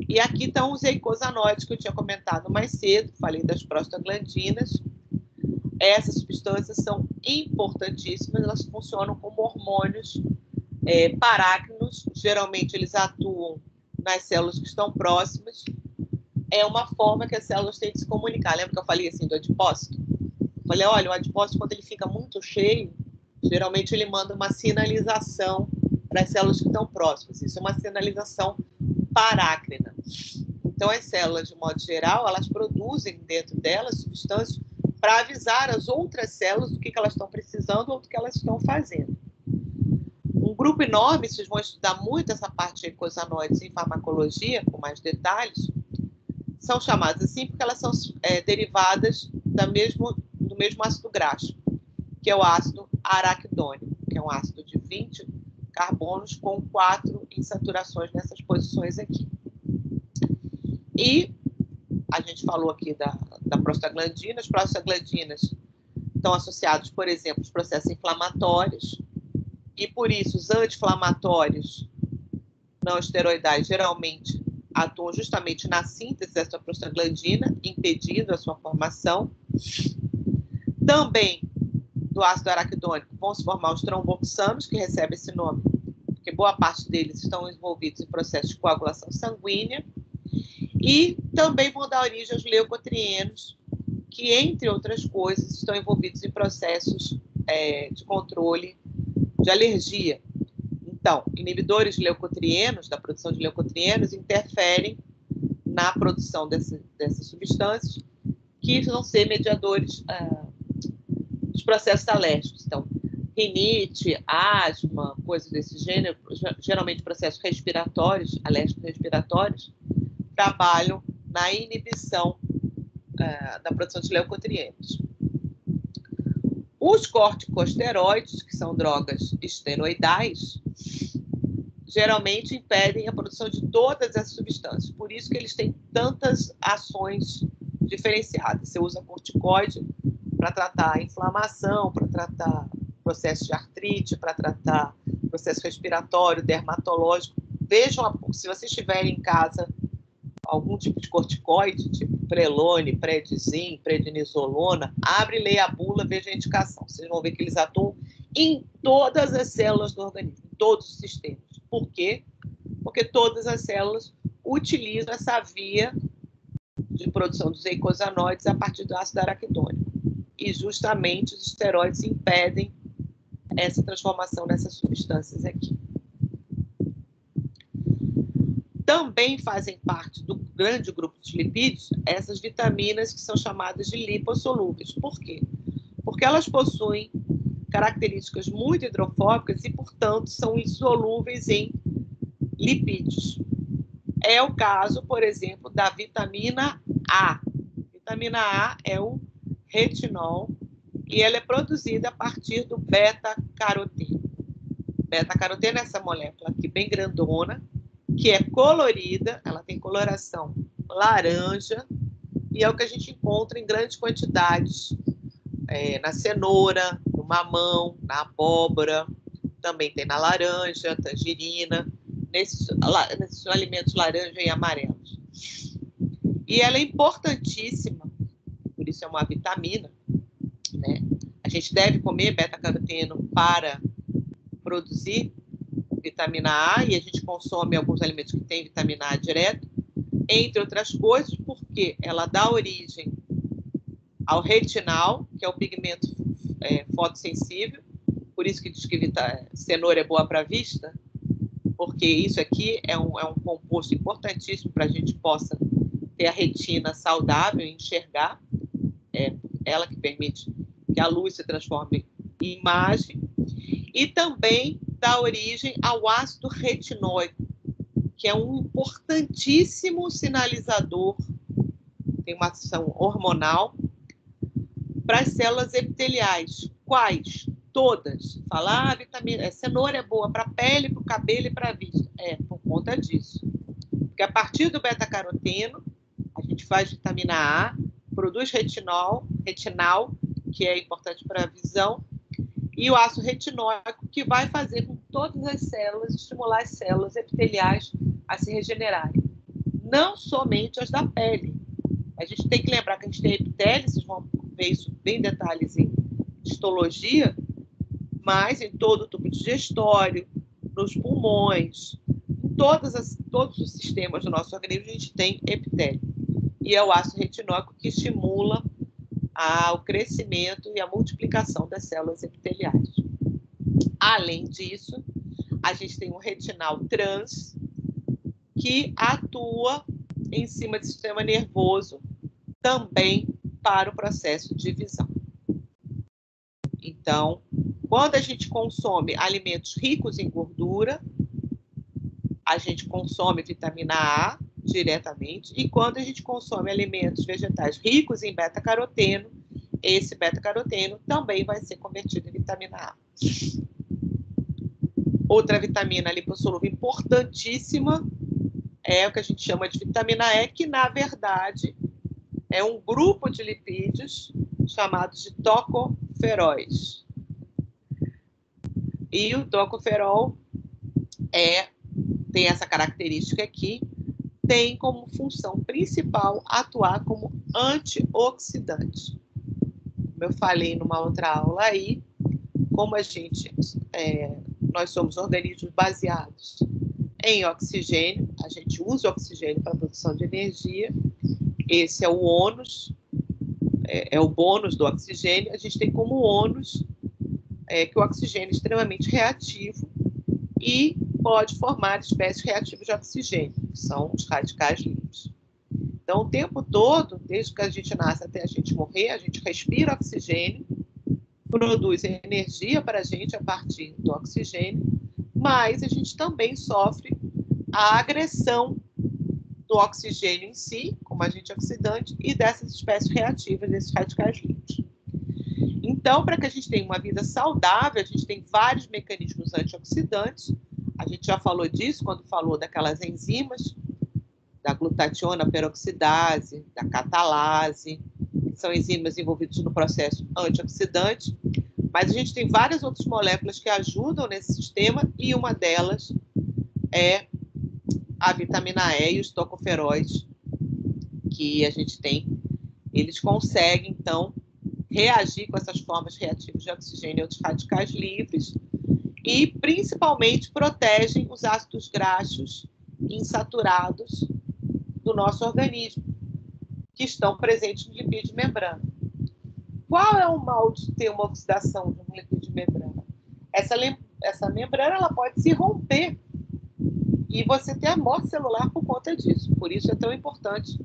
E aqui estão os eicosanoides que eu tinha comentado mais cedo, falei das prostaglandinas. Essas substâncias são importantíssimas, elas funcionam como hormônios parácrinos, geralmente eles atuam nas células que estão próximas. É uma forma que as células têm de se comunicar. Lembra que eu falei assim do adipócito? Falei, olha, o adipócito, quando ele fica muito cheio, geralmente ele manda uma sinalização para as células que estão próximas. Isso é uma sinalização parácrina. Então, as células, de modo geral, elas produzem dentro delas substâncias para avisar as outras células do que elas estão precisando ou do que elas estão fazendo. Um grupo enorme, vocês vão estudar muito essa parte de eicosanoides em farmacologia, com mais detalhes, são chamadas assim porque elas são derivadas do mesmo ácido graxo, que é o ácido araquidônico, que é um ácido de 20 carbonos com 4 insaturações nessas posições aqui. E a gente falou aqui da prostaglandina. As prostaglandinas estão associados, por exemplo, aos processos inflamatórios, e por isso os anti-inflamatórios não esteroidais geralmente atuam justamente na síntese dessa prostaglandina, impedindo a sua formação. Também do ácido araquidônico vão se formar os tromboxanos, que recebem esse nome porque boa parte deles estão envolvidos em processos de coagulação sanguínea, e também vão dar origem aos leucotrienos, que, entre outras coisas, estão envolvidos em processos de controle de alergia. Então, inibidores de leucotrienos, da produção de leucotrienos, interferem na produção dessas substâncias, que vão ser mediadores dos processos alérgicos. Então, rinite, asma, coisas desse gênero, geralmente processos respiratórios, alérgicos respiratórios, trabalham na inibição da produção de leucotrienos. Os corticosteroides, que são drogas esteroidais, geralmente impedem a produção de todas essas substâncias. Por isso que eles têm tantas ações diferenciadas. Você usa corticoide para tratar a inflamação, para tratar processo de artrite, para tratar processo respiratório, dermatológico. Vejam, se vocês tiverem em casa algum tipo de corticoide, tipo Prelone, Predizin, prednisolona, abre e leia a bula, veja a indicação. Vocês vão ver que eles atuam em todas as células do organismo, em todos os sistemas. Por quê? Porque todas as células utilizam essa via de produção dos eicosanoides a partir do ácido araquidônico. E justamente os esteroides impedem essa transformação nessas substâncias aqui. Também fazem parte do grande grupo de lipídios essas vitaminas que são chamadas de lipossolúveis. Por quê? Porque elas possuem características muito hidrofóbicas e, portanto, são insolúveis em lipídios. É o caso, por exemplo, da vitamina A. A vitamina A é o retinol e ela é produzida a partir do beta-caroteno. Beta-caroteno é essa molécula aqui bem grandona, que é colorida, ela tem coloração laranja, e é o que a gente encontra em grandes quantidades na cenoura, no mamão, na abóbora, também tem na laranja, tangerina, nesses alimentos laranja e amarelos. E ela é importantíssima, por isso é uma vitamina, né? A gente deve comer beta-caroteno para produzir vitamina A, e a gente consome alguns alimentos que têm vitamina A direto, entre outras coisas, porque ela dá origem ao retinal, que é o pigmento fotossensível, por isso que diz que cenoura é boa para a vista, porque isso aqui é um composto importantíssimo para a gente possa ter a retina saudável e enxergar. É ela que permite que a luz se transforme em imagem. E também dá origem ao ácido retinóico, que é um importantíssimo sinalizador, tem uma ação hormonal, para as células epiteliais. Quais? Todas. Falar, cenoura é boa para a pele, para o cabelo e para a vista. É, por conta disso. Porque a partir do beta-caroteno, a gente faz vitamina A, produz retinal, que é importante para a visão, e o ácido retinóico, que vai fazer com que todas as células, estimular as células epiteliais a se regenerarem. Não somente as da pele. A gente tem que lembrar que a gente tem epitélio, vocês vão ver isso bem em detalhes em histologia, mas em todo o tubo digestório, nos pulmões, em todos os sistemas do nosso organismo, a gente tem epitélio. E é o ácido retinóico que estimula o crescimento e a multiplicação das células epiteliais. Além disso, a gente tem um retinal trans que atua em cima do sistema nervoso também para o processo de visão. Então, quando a gente consome alimentos ricos em gordura, a gente consome vitamina A diretamente, e quando a gente consome alimentos vegetais ricos em beta-caroteno, esse beta-caroteno também vai ser convertido em vitamina A. Outra vitamina lipossolúvel importantíssima é o que a gente chama de vitamina E, que na verdade é um grupo de lipídios chamados de tocoferóis. E o tocoferol tem essa característica aqui, tem como função principal atuar como antioxidante. Como eu falei numa outra aula aí, como nós somos organismos baseados em oxigênio, a gente usa o oxigênio para a produção de energia, esse é o ônus, é o bônus do oxigênio, a gente tem como ônus que o oxigênio é extremamente reativo e pode formar espécies reativas de oxigênio, que são os radicais livres. Então, o tempo todo, desde que a gente nasce até a gente morrer, a gente respira oxigênio, produz energia para a gente a partir do oxigênio, mas a gente também sofre a agressão do oxigênio em si, como agente oxidante, e dessas espécies reativas, desses radicais livres. Então, para que a gente tenha uma vida saudável, a gente tem vários mecanismos antioxidantes. A gente já falou disso quando falou daquelas enzimas, da glutationa peroxidase, da catalase, que são enzimas envolvidas no processo antioxidante. Mas a gente tem várias outras moléculas que ajudam nesse sistema, e uma delas é a vitamina E e os tocoferóis que a gente tem. Eles conseguem, então, reagir com essas formas reativas de oxigênio e outros radicais livres e, principalmente, protegem os ácidos graxos insaturados do nosso organismo, que estão presentes no lipídio de membrana. Qual é o mal de ter uma oxidação de um lipídio de membrana? Essa membrana ela pode se romper e você ter a morte celular por conta disso. Por isso é tão importante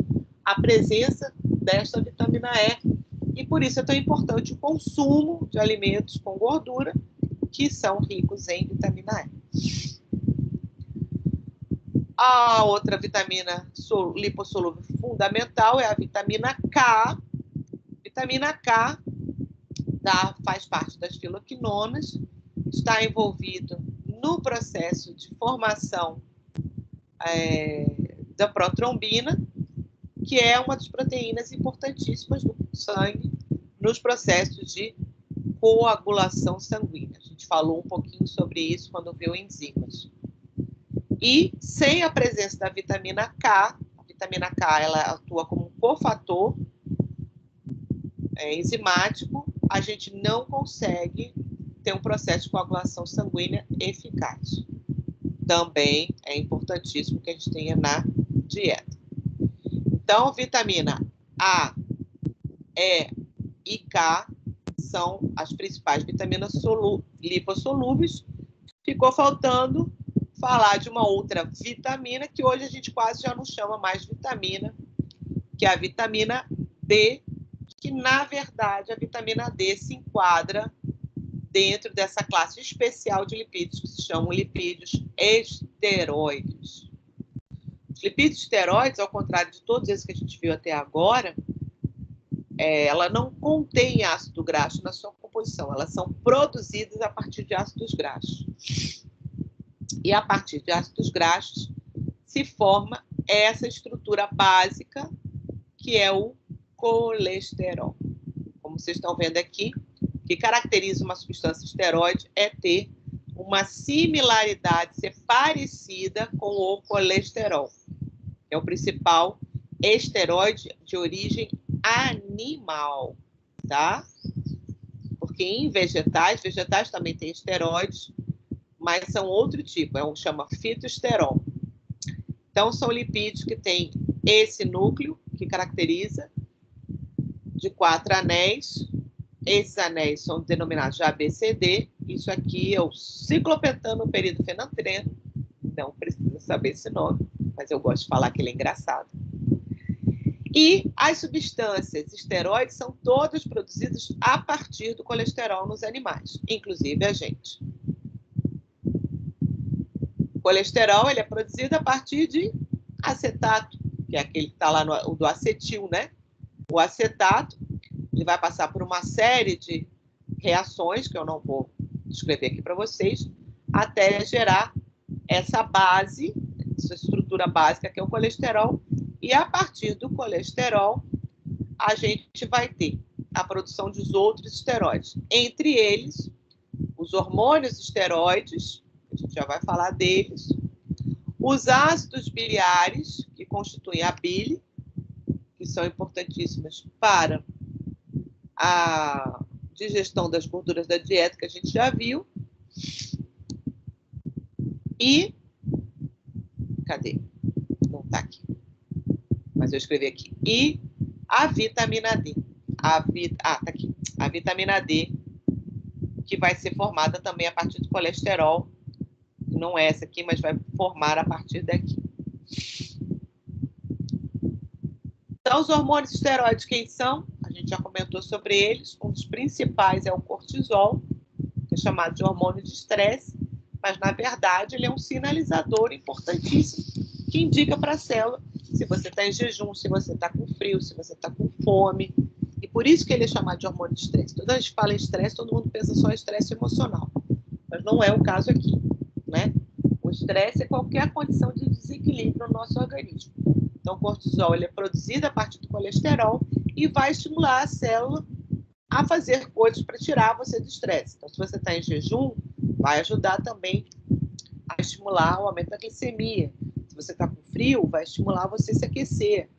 a presença desta vitamina E e por isso é tão importante o consumo de alimentos com gordura que são ricos em vitamina E. A outra vitamina lipossolúvel fundamental é a vitamina K. Vitamina K faz parte das filoquinonas, está envolvido no processo de formação da protrombina, que é uma das proteínas importantíssimas do sangue nos processos de coagulação sanguínea. A gente falou um pouquinho sobre isso quando viu enzimas. E sem a presença da vitamina K, a vitamina K ela atua como um cofator enzimático, a gente não consegue ter um processo de coagulação sanguínea eficaz. Também é importantíssimo que a gente tenha na dieta. Então, vitamina A, E e K são as principais vitaminas lipossolúveis. Ficou faltando falar de uma outra vitamina que hoje a gente quase já não chama mais vitamina, que é a vitamina D, que, na verdade, a vitamina D se enquadra dentro dessa classe especial de lipídios, que se chamam lipídios esteroides. Os lipídios esteroides, ao contrário de todos esses que a gente viu até agora, ela não contém ácido graxo na sua composição, elas são produzidas a partir de ácidos graxos. E a partir de ácidos graxos se forma essa estrutura básica que é o colesterol. Como vocês estão vendo aqui, o que caracteriza uma substância esteroide é ter uma similaridade, ser parecida com o colesterol, que é o principal esteroide de origem animal, tá? Porque em vegetais também tem esteroides, mas são outro tipo, chama fitoesterol. Então, são lipídios que têm esse núcleo, que caracteriza, de 4 anéis. Esses anéis são denominados de ABCD. Isso aqui é o ciclopentano peridofenantreno. Não precisa saber esse nome, mas eu gosto de falar que ele é engraçado. E as substâncias esteroides são todas produzidas a partir do colesterol nos animais, inclusive a gente. O colesterol ele é produzido a partir de acetato, que é aquele que está lá do acetil, né? O acetato ele vai passar por uma série de reações, que eu não vou descrever aqui para vocês, até gerar essa base, essa estrutura básica que é o colesterol, e a partir do colesterol a gente vai ter a produção dos outros esteroides, entre eles os hormônios esteroides, a gente já vai falar deles, os ácidos biliares, que constituem a bile, que são importantíssimos para a digestão das gorduras da dieta, que a gente já viu. E... cadê? Não está aqui. Mas eu escrevi aqui. E a vitamina D. Tá aqui. A vitamina D, que vai ser formada também a partir do colesterol. Não é essa aqui, mas vai formar a partir daqui. Então, os hormônios esteroides, quem são? A gente já comentou sobre eles. Um dos principais é o cortisol, que é chamado de hormônio de estresse, mas, na verdade, ele é um sinalizador importantíssimo que indica para a célula se você está em jejum, se você está com frio, se você está com fome. E por isso que ele é chamado de hormônio de estresse. Toda vez que a gente fala em estresse, todo mundo pensa só em estresse emocional. Mas não é o caso aqui, né? O estresse é qualquer condição de desequilíbrio no nosso organismo. Então, o cortisol ele é produzido a partir do colesterol e vai estimular a célula a fazer coisas para tirar você do estresse. Então, se você está em jejum, vai ajudar também a estimular o aumento da glicemia. Se você está com frio, vai estimular você a se aquecer.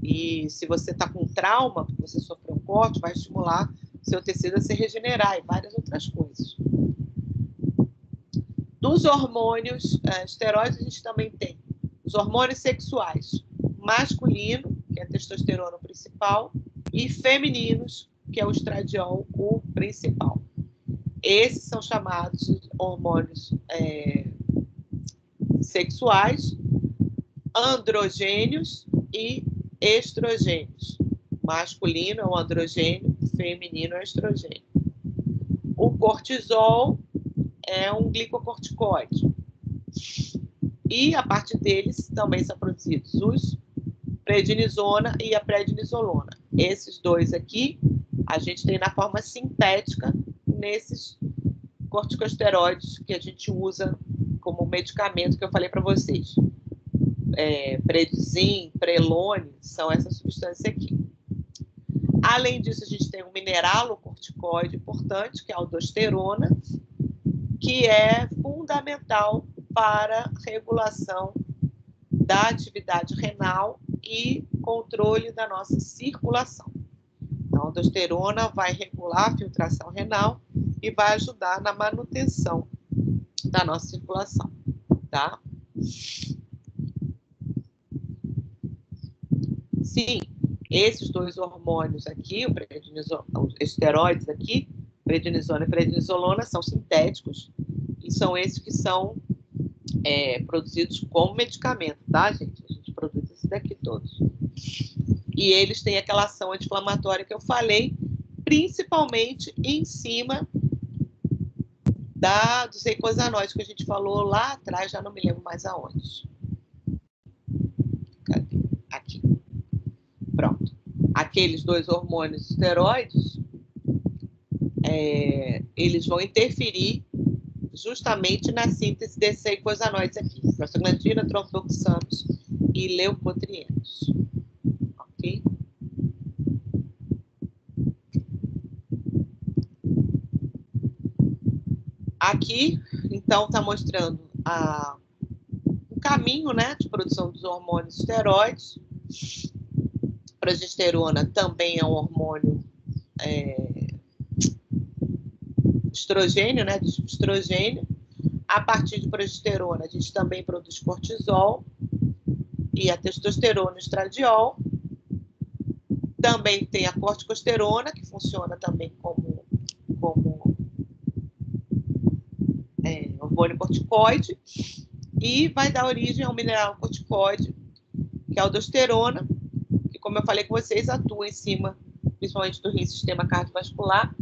E se você está com trauma, porque você sofreu um corte, vai estimular seu tecido a se regenerar e várias outras coisas. Dos hormônios esteroides, a gente também tem os hormônios sexuais. Masculino, que é a testosterona principal, e femininos, que é o estradiol, o principal. Esses são chamados de hormônios sexuais, androgênios e estrogênios. Masculino é o androgênio, feminino é o estrogênio. O cortisol é um glicocorticoide. E a partir deles também são produzidos os prednisona e a prednisolona. Esses dois aqui a gente tem na forma sintética nesses corticosteroides que a gente usa como medicamento que eu falei para vocês. Predizin, Prelone, são essas substâncias aqui. Além disso, a gente tem um mineralocorticoide importante, que é a aldosterona, que é fundamental para a regulação da atividade renal e controle da nossa circulação. Então, a aldosterona vai regular a filtração renal e vai ajudar na manutenção da nossa circulação, tá? Sim, esses dois hormônios aqui, os esteroides aqui, Prednisona e prednisolona são sintéticos e são esses que são produzidos como medicamento, tá, gente? A gente produz esses daqui todos. E eles têm aquela ação anti-inflamatória que eu falei, principalmente em cima dos eicosanoides que a gente falou lá atrás, já não me lembro mais aonde. Cadê? Aqui. Pronto. Aqueles 2 hormônios esteroides, eles vão interferir justamente na síntese desses eicosanoides aqui, prostaglandina, tromboxanos e leucotrienos. Ok? Aqui, então, está mostrando o caminho, né, de produção dos hormônios esteroides. Progesterona também é um hormônio estrogênio, né, de estrogênio. A partir de progesterona, a gente também produz cortisol e a testosterona e o estradiol. Também tem a corticosterona, que funciona também como hormônio corticoide, e vai dar origem ao mineral corticoide, que é a aldosterona, que, como eu falei com vocês, atua em cima, principalmente do rim, sistema cardiovascular,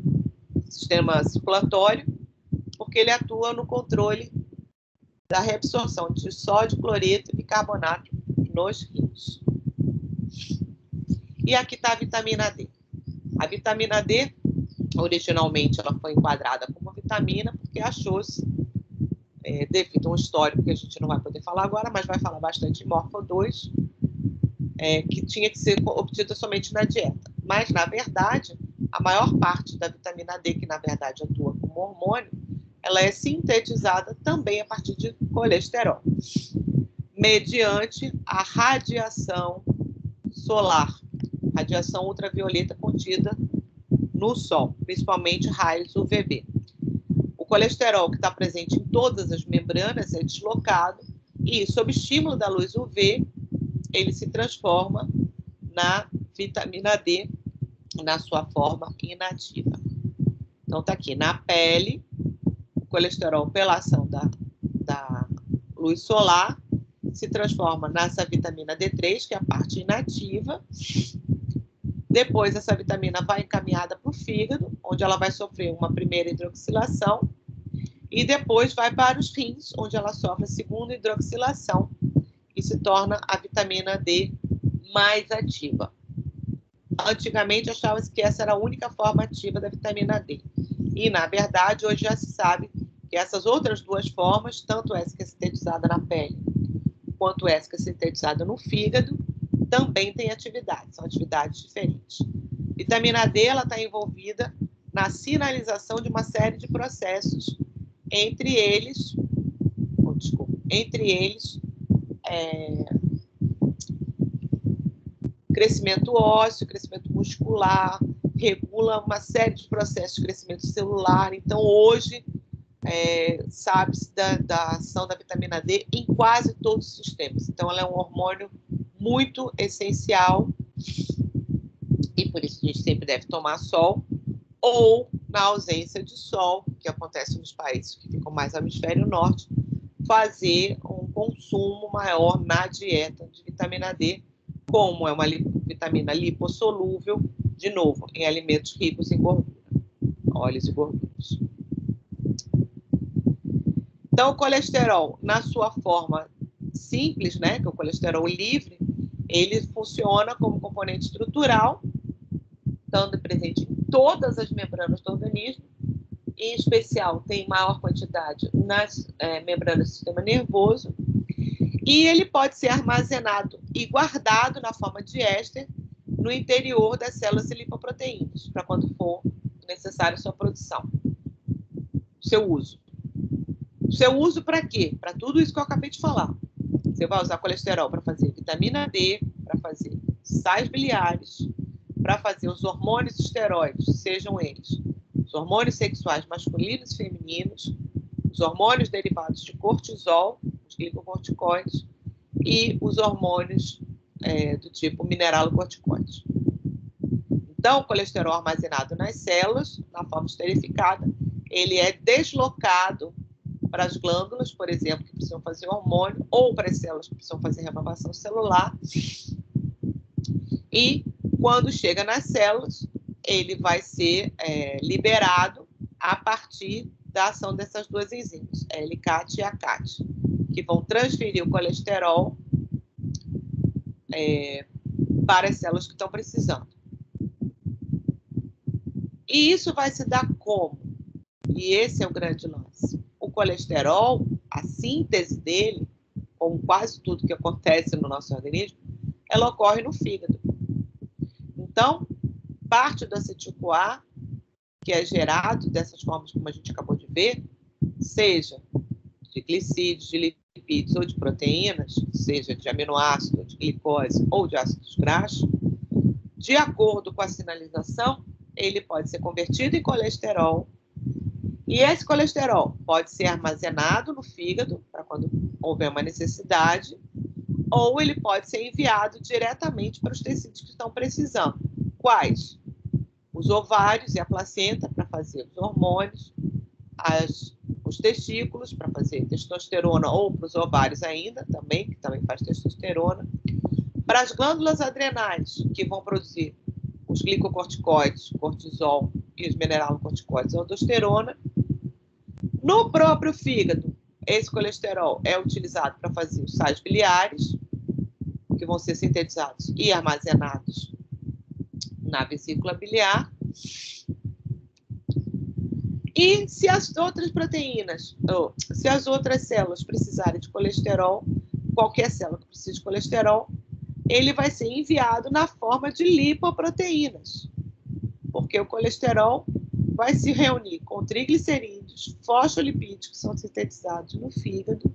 sistema circulatório, porque ele atua no controle da reabsorção de sódio, cloreto e bicarbonato nos rins. E aqui está a vitamina D. A vitamina D, originalmente, ela foi enquadrada como vitamina porque achou-se, devido a um histórico que a gente não vai poder falar agora, mas vai falar bastante em Morfo 2, que tinha que ser obtida somente na dieta. Mas, na verdade, a maior parte da vitamina D, que na verdade atua como hormônio, ela é sintetizada também a partir de colesterol, mediante a radiação solar, radiação ultravioleta contida no Sol, principalmente raios UVB. O colesterol, que está presente em todas as membranas, é deslocado e, sob estímulo da luz UV, ele se transforma na vitamina D, na sua forma inativa. Então, está aqui, na pele, o colesterol, pela ação da luz solar, se transforma nessa vitamina D3, que é a parte inativa. Depois, essa vitamina vai encaminhada para o fígado, onde ela vai sofrer uma primeira hidroxilação, e depois vai para os rins, onde ela sofre a segunda hidroxilação, e se torna a vitamina D mais ativa. Antigamente, achava-se que essa era a única forma ativa da vitamina D. E, na verdade, hoje já se sabe que essas outras 2 formas, tanto essa que é sintetizada na pele, quanto essa que é sintetizada no fígado, também tem atividade, são atividades diferentes. Vitamina D está envolvida na sinalização de uma série de processos, entre eles, crescimento ósseo, crescimento muscular, regula uma série de processos de crescimento celular. Então, hoje, sabe-se da ação da vitamina D em quase todos os sistemas. Então, ela é um hormônio muito essencial e, por isso, a gente sempre deve tomar sol, ou, na ausência de sol, que acontece nos países que ficam mais ao hemisfério norte, fazer um consumo maior na dieta de vitamina D, como é uma vitamina lipossolúvel, de novo, em alimentos ricos em gordura, óleos e gorduras. Então, o colesterol, na sua forma simples, né, que é o colesterol livre, ele funciona como componente estrutural, estando presente em todas as membranas do organismo, em especial tem maior quantidade nas membranas do sistema nervoso, e ele pode ser armazenado e guardado na forma de éster no interior das células e lipoproteínas, para quando for necessário sua produção. Seu uso. Seu uso para quê? Para tudo isso que eu acabei de falar. Você vai usar colesterol para fazer vitamina D, para fazer sais biliares, para fazer os hormônios esteroides, sejam eles os hormônios sexuais masculinos e femininos, os hormônios derivados de cortisol, os glicocorticoides, e os hormônios do tipo mineralocorticoides. Então, o colesterol armazenado nas células, na forma esterificada, ele é deslocado para as glândulas, por exemplo, que precisam fazer hormônio, ou para as células que precisam fazer renovação celular. E, quando chega nas células, ele vai ser liberado a partir da ação dessas duas enzimas, a LCAT e a CAT, que vão transferir o colesterol para as células que estão precisando. E isso vai se dar como? E esse é o grande lance. O colesterol, a síntese dele, como quase tudo que acontece no nosso organismo, ela ocorre no fígado. Então, parte do acetil-CoA, que é gerado dessas formas como a gente acabou de ver, seja de glicídios, de lipídios ou de proteínas, seja de aminoácido, de glicose ou de ácidos graxos, de acordo com a sinalização, ele pode ser convertido em colesterol, e esse colesterol pode ser armazenado no fígado, para quando houver uma necessidade, ou ele pode ser enviado diretamente para os tecidos que estão precisando. Quais? Os ovários e a placenta, para fazer os hormônios, os testículos, para fazer testosterona, ou para os ovários ainda, também, que também faz testosterona, para as glândulas adrenais, que vão produzir os glicocorticoides, cortisol e os mineralocorticoides, aldosterona. No próprio fígado, esse colesterol é utilizado para fazer os sais biliares, que vão ser sintetizados e armazenados na vesícula biliar. E se as outras proteínas, ou se as outras células precisarem de colesterol, qualquer célula que precise de colesterol, ele vai ser enviado na forma de lipoproteínas, porque o colesterol vai se reunir com triglicerídeos, fosfolipídios, que são sintetizados no fígado,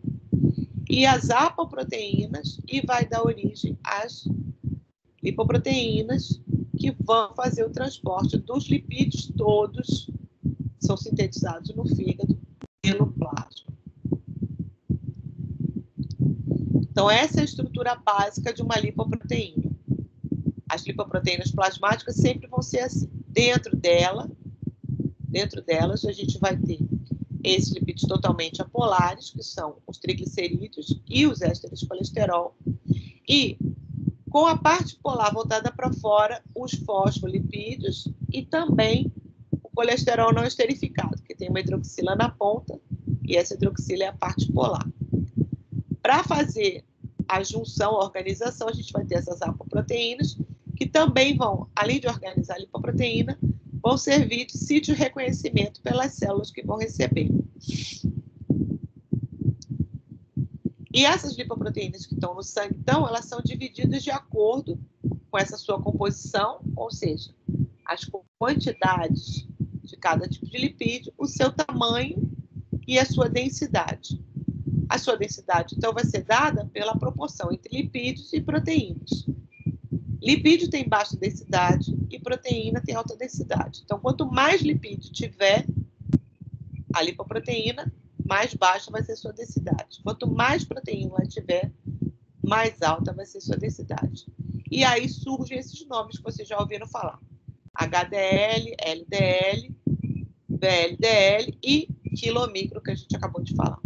e as apoproteínas, e vai dar origem às lipoproteínas, que vão fazer o transporte dos lipídios todos, são sintetizados no fígado e no plasma. Então, essa é a estrutura básica de uma lipoproteína. As lipoproteínas plasmáticas sempre vão ser assim. Dentro delas, a gente vai ter esses lipídios totalmente apolares, que são os triglicerídeos e os ésteres de colesterol. E, com a parte polar voltada para fora, os fosfolipídios e também o colesterol não esterificado, que tem uma hidroxila na ponta, e essa hidroxila é a parte polar. Para fazer a junção, a organização, a gente vai ter essas apoproteínas, que também vão, além de organizar a lipoproteína, vão servir de sítio de reconhecimento pelas células que vão receber. E essas lipoproteínas que estão no sangue, então, elas são divididas de acordo com essa sua composição, ou seja, as quantidades de cada tipo de lipídio, o seu tamanho e a sua densidade. A sua densidade, então, vai ser dada pela proporção entre lipídios e proteínas. Lipídio tem baixa densidade e proteína tem alta densidade. Então, quanto mais lipídio tiver a lipoproteína, mais baixa vai ser sua densidade. Quanto mais proteína ela tiver, mais alta vai ser sua densidade. E aí surgem esses nomes que vocês já ouviram falar. HDL, LDL, VLDL e quilomicro, que a gente acabou de falar.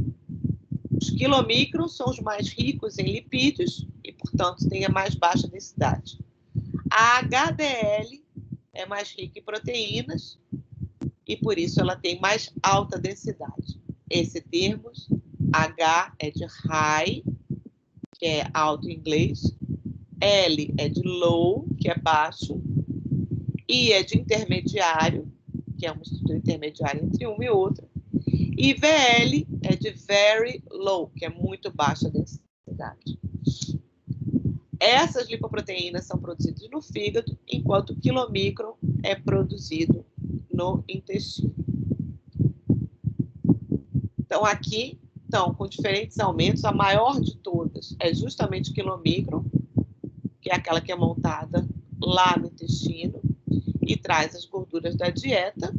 Os quilomicrons são os mais ricos em lipídios e, portanto, têm a mais baixa densidade. A HDL é mais rica em proteínas e, por isso, ela tem mais alta densidade. Esse termo, H é de high, que é alto em inglês, L é de low, que é baixo, I é de intermediário, que é uma estrutura intermediária entre uma e outra, e VL é de very low, que é muito baixa densidade. Essas lipoproteínas são produzidas no fígado, enquanto o quilomicron é produzido no intestino. Então, aqui estão com diferentes aumentos. A maior de todas é justamente o quilomicron, que é aquela que é montada lá no intestino e traz as gorduras da dieta.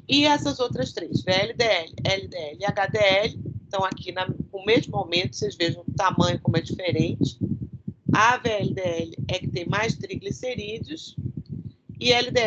E essas outras três, VLDL, LDL e HDL, estão aqui com o mesmo aumento. Vocês vejam o tamanho como é diferente. A VLDL é que tem mais triglicerídeos e LDL